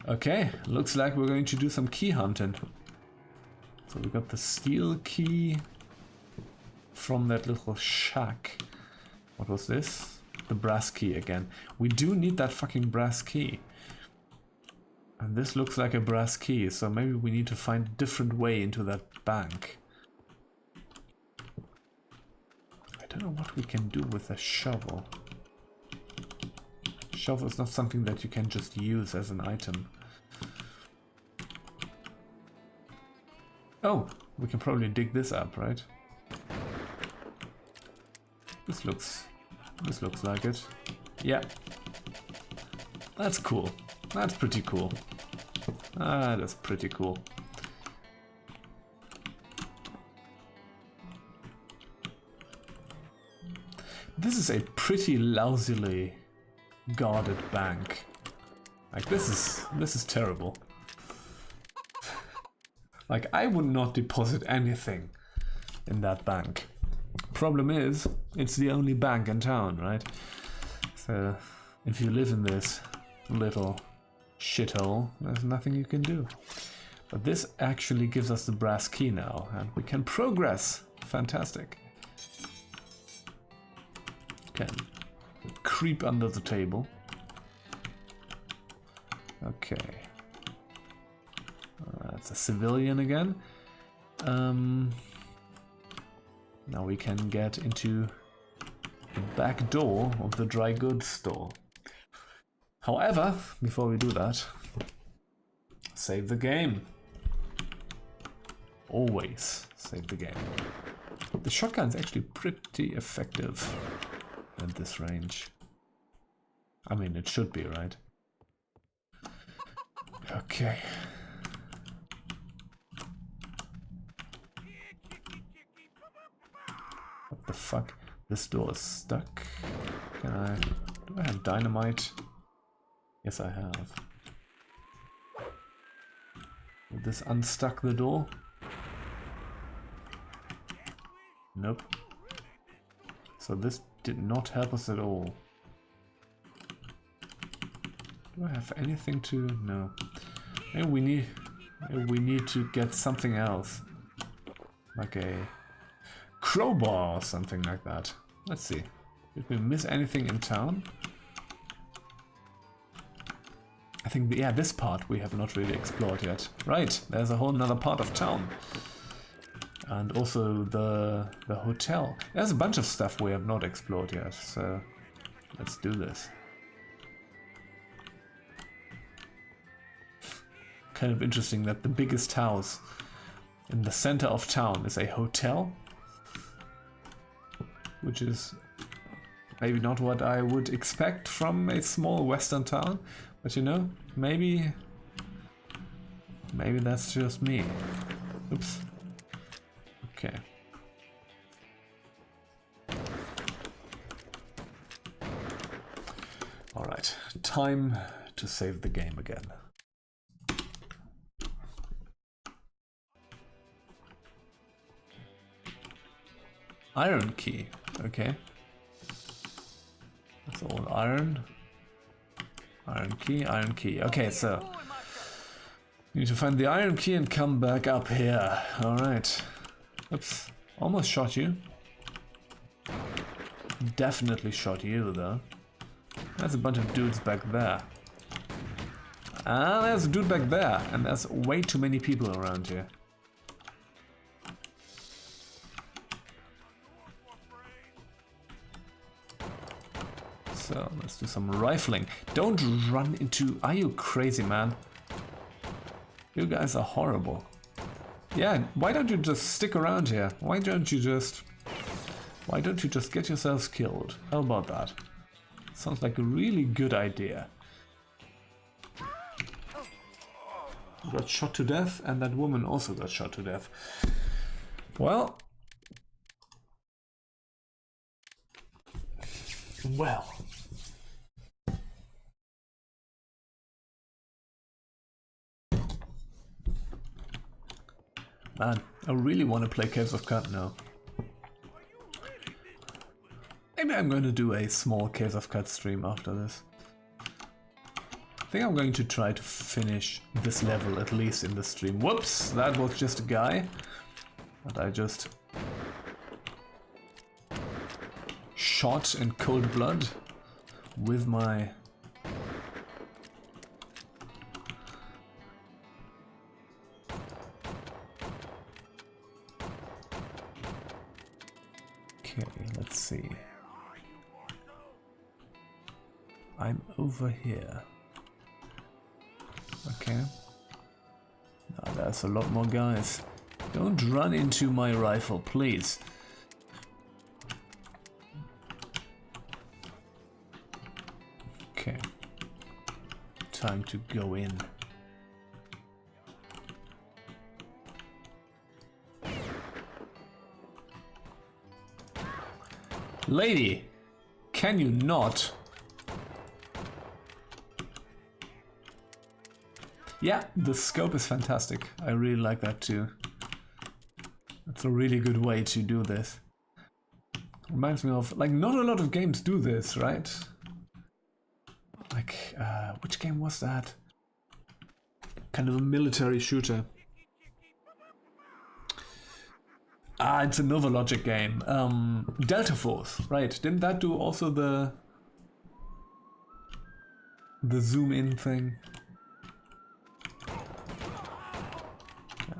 Okay, looks like we're going to do some key hunting. So we got the steel key from that little shack. What was this? The brass key again. We do need that fucking brass key. And this looks like a brass key, so maybe we need to find a different way into that bank. I don't know what we can do with a shovel. Shovel is not something that you can just use as an item. Oh, we can probably dig this up, right? This looks like it. Yeah. That's cool. That's pretty cool. Ah, that's pretty cool. This is a pretty lousily guarded bank. Like this is terrible. Like I would not deposit anything in that bank. Problem is, it's the only bank in town, right? So if you live in this little shithole, there's nothing you can do. But this actually gives us the brass key now, and we can progress. Fantastic. Okay. Creep under the table. Okay. That's a civilian again. Now we can get into the back door of the dry goods store. However, before we do that, save the game. Always save the game. The shotgun's actually pretty effective at this range. I mean, it should be, right? Okay. What the fuck? This door is stuck. Do I have dynamite? Yes, I have. Will this unstuck the door? Nope. So this did not help us at all. Do I have anything to... No. Maybe we need to get something else. Like a crowbar or something like that. Let's see. Did we miss anything in town? I think, yeah, this part we have not really explored yet. Right, there's a whole nother part of town. And also the hotel. There's a bunch of stuff we have not explored yet, so let's do this. Kind of interesting that the biggest house in the center of town is a hotel. Which is maybe not what I would expect from a small western town. But you know, maybe that's just me. Oops. Okay. Alright, time to save the game again. Iron key, okay. That's all iron. Iron key. Okay, so you need to find the iron key and come back up here. Alright. Oops. Almost shot you. Definitely shot you, though. There's a bunch of dudes back there. Ah, there's a dude back there. And there's way too many people around here. So let's do some rifling. Don't run into... Are you crazy, man? You guys are horrible. Yeah, why don't you just stick around here? Why don't you just get yourselves killed? How about that? Sounds like a really good idea. Got shot to death, and that woman also got shot to death. Well. Man, I really want to play Caves of Cut now. Maybe I'm going to do a small Caves of Cut stream after this. I think I'm going to try to finish this level at least in the stream. Whoops, that was just a guy. But I just shot in cold blood with my... Okay, let's see. I'm over here. Okay. Now there's a lot more guys. Don't run into my rifle, please. Okay. Time to go in. Lady, can you not? Yeah, the scope is fantastic. I really like that too. That's a really good way to do this. Reminds me of, like, not a lot of games do this, right? Like, which game was that? Kind of a military shooter. Ah, it's another Logic game. Delta Force, right? Didn't that do also the zoom in thing?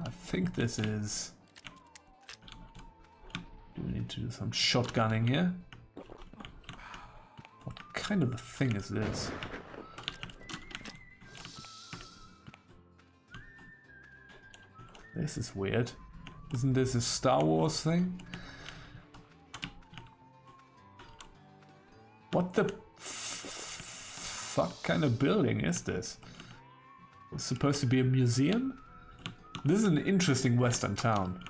I think this is... Do we need to do some shotgunning here? What kind of a thing is this? This is weird. Isn't this a Star Wars thing? What the fuck kind of building is this? It's supposed to be a museum? This is an interesting western town.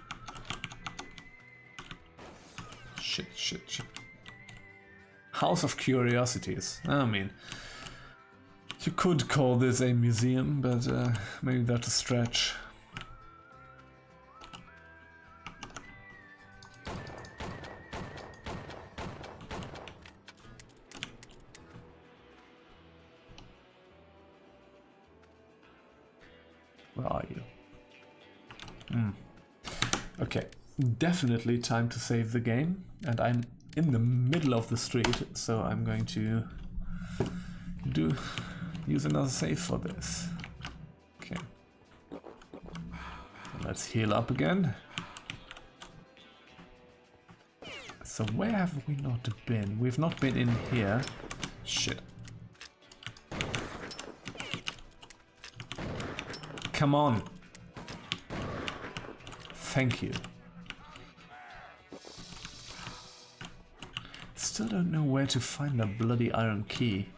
Shit, shit, shit. House of Curiosities. I mean, you could call this a museum, but maybe that's a stretch. Where are you? Okay, definitely time to save the game, and I'm in the middle of the street, so I'm going to use another save for this. Okay, let's heal up again. So where have we not been? We've not been in here. Shit. Come on. Thank you. Still don't know where to find the bloody iron key.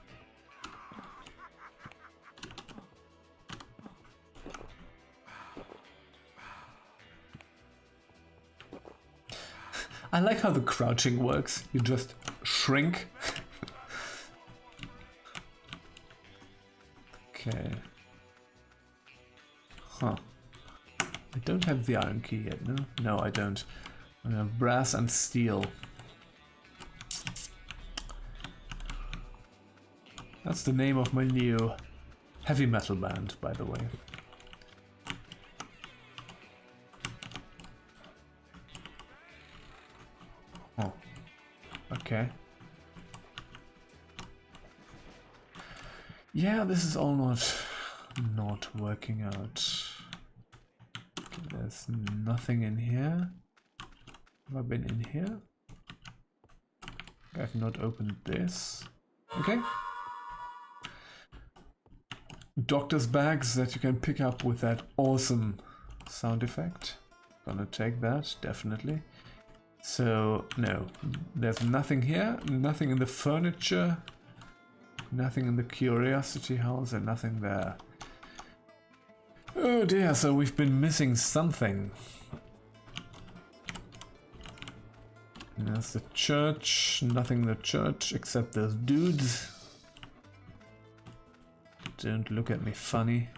I like how the crouching works. You just shrink. Okay. Huh. I don't have the iron key yet, no? No, I don't. I have brass and steel. That's the name of my new heavy metal band, by the way. Oh. Okay. Yeah, this is all not working out. Okay, there's nothing in here. Have I been in here? I've not opened this. Okay. Doctor's bags that you can pick up with that awesome sound effect. Gonna take that, definitely. So, no, there's nothing here, nothing in the furniture, nothing in the curiosity house, and nothing there. Oh dear, so we've been missing something. There's the church, nothing in the church except those dudes. Don't look at me funny.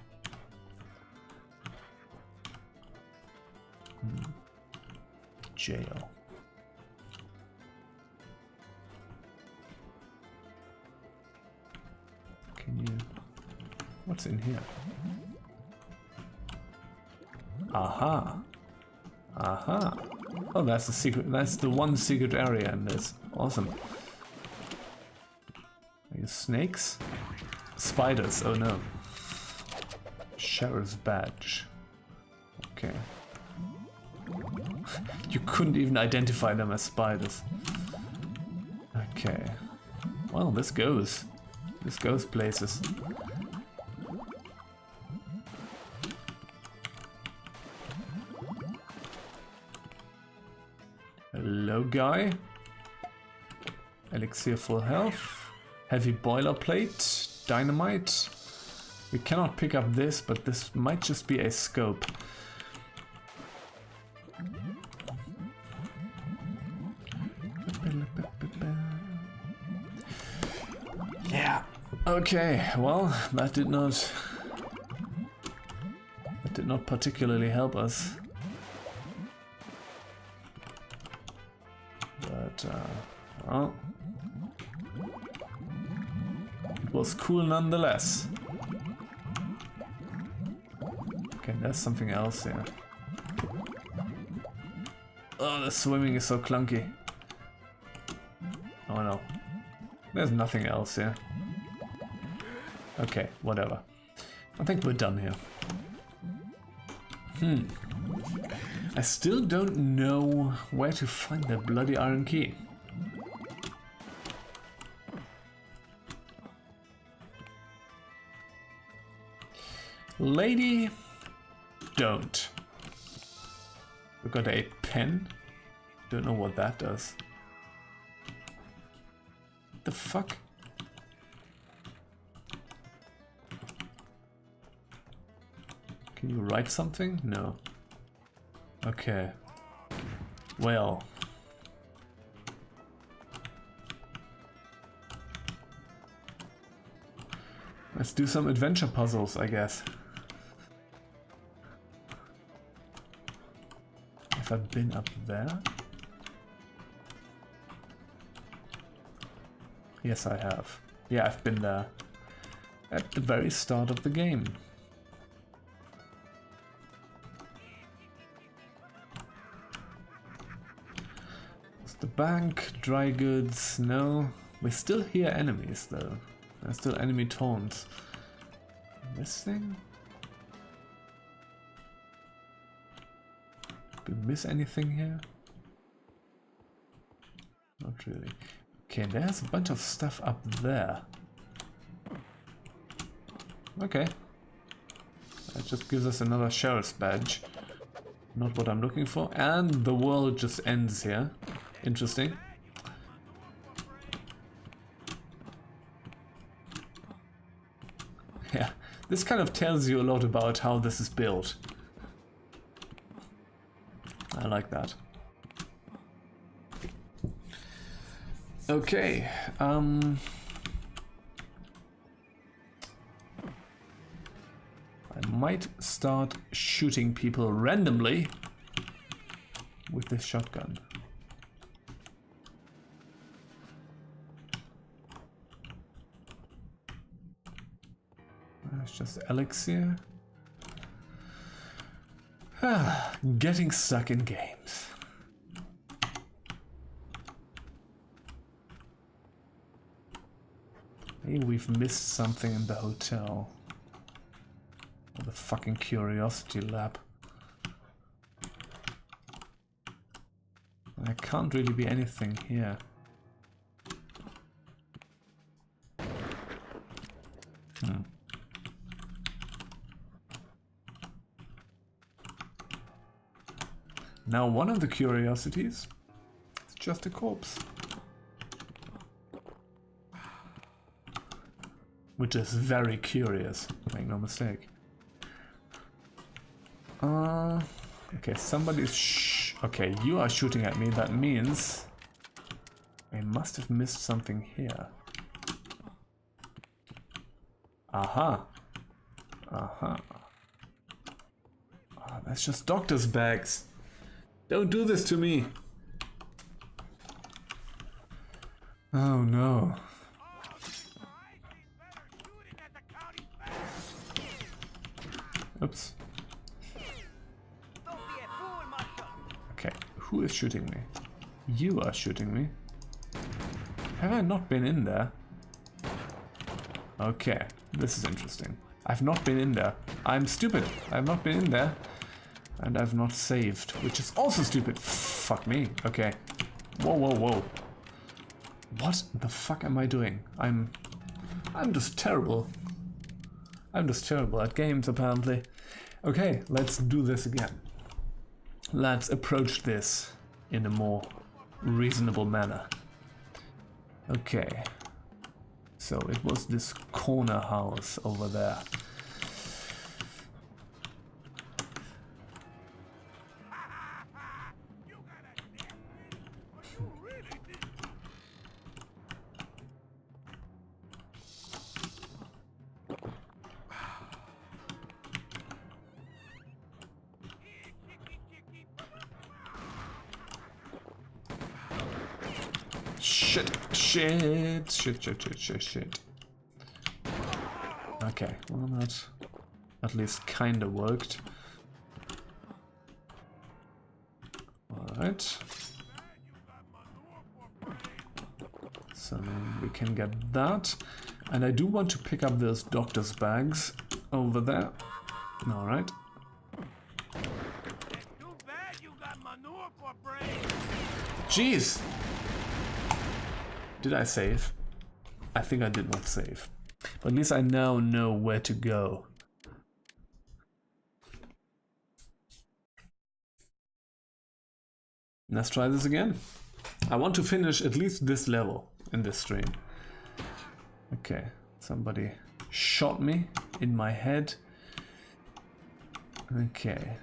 Jail. Can you... What's in here? Aha! Aha! Oh, that's the secret. That's the one secret area in this. Awesome. Are you snakes? Spiders. Oh no. Sheriff's badge. Okay. You couldn't even identify them as spiders. Okay. Well, this goes. This goes places. Hello, guy. Elixir full health. Heavy boilerplate. Dynamite. We cannot pick up this, but this might just be a scope. Yeah. Okay. Well, that did not particularly help us. But well, it was cool nonetheless. Okay, there's something else here. Oh, the swimming is so clunky. Oh no. There's nothing else here. Okay, whatever. I think we're done here. I still don't know where to find that bloody iron key. Lady, don't. We got a pen. Don't know what that does. What the fuck? Can you write something? No. Okay. Well. Let's do some adventure puzzles, I guess. Have I been up there? Yes, I have. Yeah, I've been there. At the very start of the game. The bank, dry goods, no. We still hear enemies though. There's still enemy taunts. This thing? Did we miss anything here? Not really. Okay, there's a bunch of stuff up there. Okay. That just gives us another sheriff's badge. Not what I'm looking for. And the world just ends here. Interesting. Yeah, this kind of tells you a lot about how this is built. I like that. Okay, I might start shooting people randomly with this shotgun. It's just elixir. Getting stuck in games. Maybe we've missed something in the hotel. Or the fucking curiosity lab. There can't really be anything here. Now one of the curiosities is just a corpse. Which is very curious, make no mistake. Okay, somebody's okay, you are shooting at me, that means I must have missed something here. Aha. Aha. Oh, that's just doctor's bags. Don't do this to me. Oh no. Oops. Okay, who is shooting me? You are shooting me. Have I not been in there? Okay, this is interesting. I've not been in there. I'm stupid. I've not been in there. And I've not saved, which is also stupid. Fuck me. Okay. Whoa, whoa, whoa. What the fuck am I doing? I'm just terrible. I'm just terrible at games, apparently. Okay, let's do this again. Let's approach this in a more reasonable manner. Okay. So it was this corner house over there. Shit. Okay, well that at least kinda worked. Alright. So we can get that. And I do want to pick up those doctor's bags over there. Alright. Jeez! Did I save? I think I did not save. But at least I now know where to go. Let's try this again. I want to finish at least this level in this stream. Okay, somebody shot me in my head. Okay.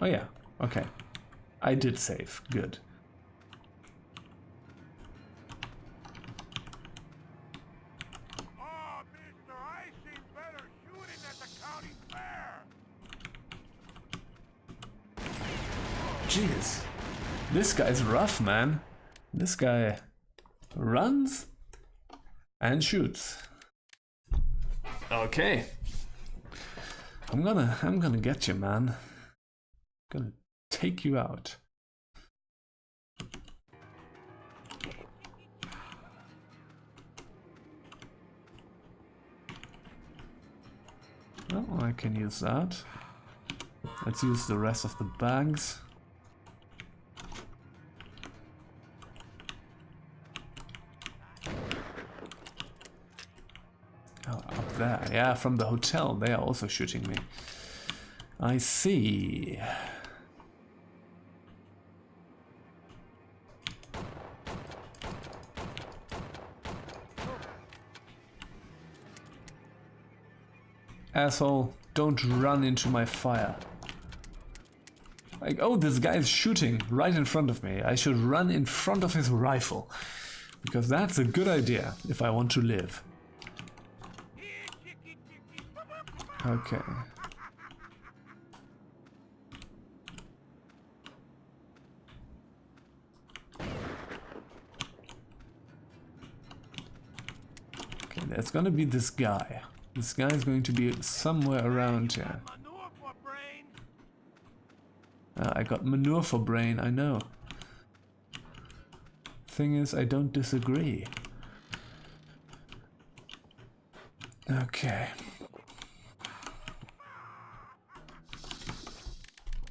Oh yeah, okay. I did save, good. Jeez, this guy's rough, man. This guy runs and shoots. Okay, I'm gonna get you, man. I'm gonna take you out. Well, I can use that. Let's use the rest of the bags. There, yeah, from the hotel, they are also shooting me. I see. Asshole, don't run into my fire. Like, oh, this guy's shooting right in front of me. I should run in front of his rifle. Because that's a good idea if I want to live. Okay. Okay, there's gonna be this guy. This guy is going to be somewhere around here. I got manure for brain, I know. Thing is, I don't disagree. Okay.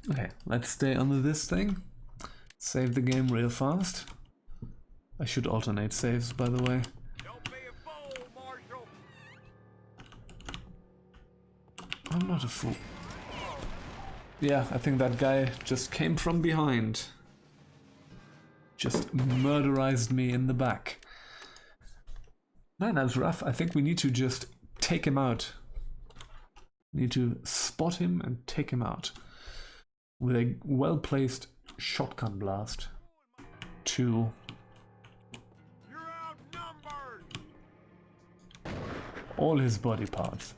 Okay, let's stay under this thing. Save the game real fast. I should alternate saves, by the way. Don't be a fool, Marshal. I'm not a fool. Yeah, I think that guy just came from behind. Just murderized me in the back. Man, that's rough. I think we need to just take him out. Need to spot him and take him out. With a well-placed shotgun blast. To... all his body parts.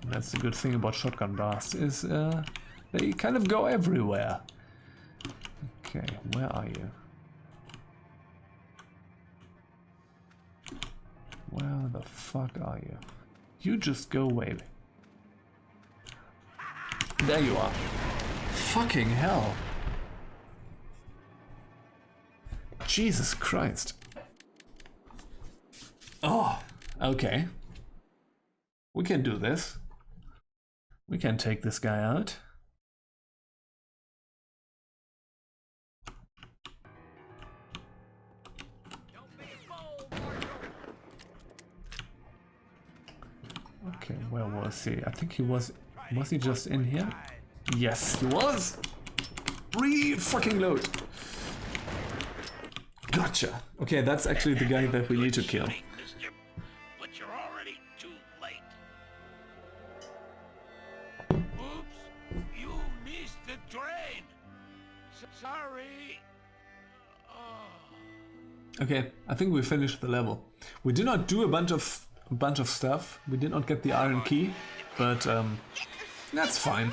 And that's the good thing about shotgun blasts, is they kind of go everywhere. Okay, where are you? Where the fuck are you? You just go away. There you are. Fucking hell. Jesus Christ. Oh, okay. We can do this. We can take this guy out. Okay, where was he? I think he was he just in here? Yes, he was! Fucking load! Gotcha! Okay, that's actually the guy that we need to kill. But you're already too late. Oops, you missed the train. Sorry. Oh. Okay, I think we finished the level. We did not do a bunch of stuff. We did not get the iron key, but that's fine.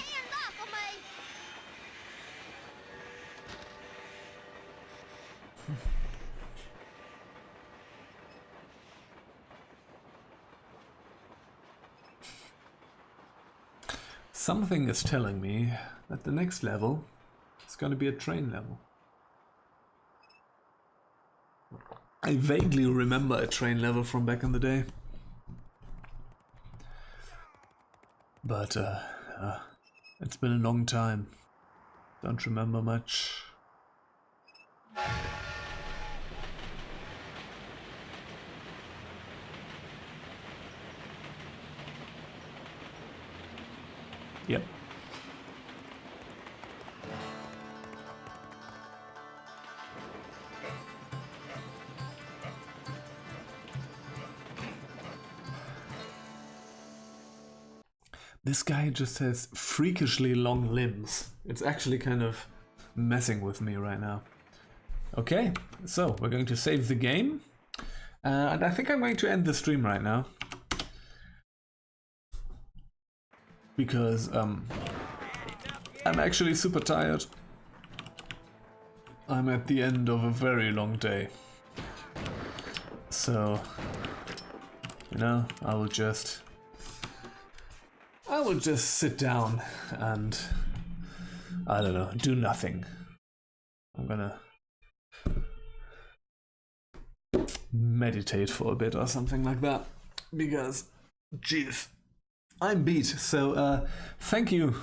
Something is telling me that the next level is going to be a train level. I vaguely remember a train level from back in the day. But it's been a long time. Don't remember much. Yep. This guy just has freakishly long limbs. It's actually kind of messing with me right now. Okay, so we're going to save the game. And I think I'm going to end the stream right now. Because I'm actually super tired. I'm at the end of a very long day. So, you know, I will just sit down and, I don't know, do nothing. I'm gonna meditate for a bit or something like that. Because, jeez, I'm beat. So, thank you,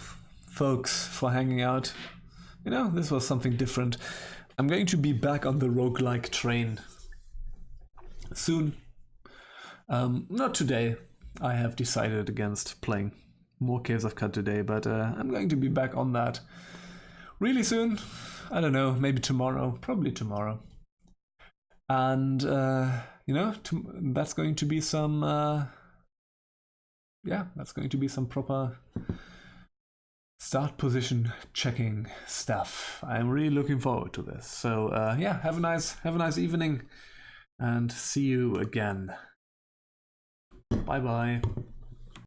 folks, for hanging out. You know, this was something different. I'm going to be back on the roguelike train soon. Not today. I have decided against playing more Caves of Cut today, but I'm going to be back on that really soon. I don't know, maybe tomorrow, probably tomorrow. And, you know, that's going to be some, yeah, that's going to be some proper start position checking stuff. I'm really looking forward to this. So, yeah, have a nice evening and see you again. Bye bye.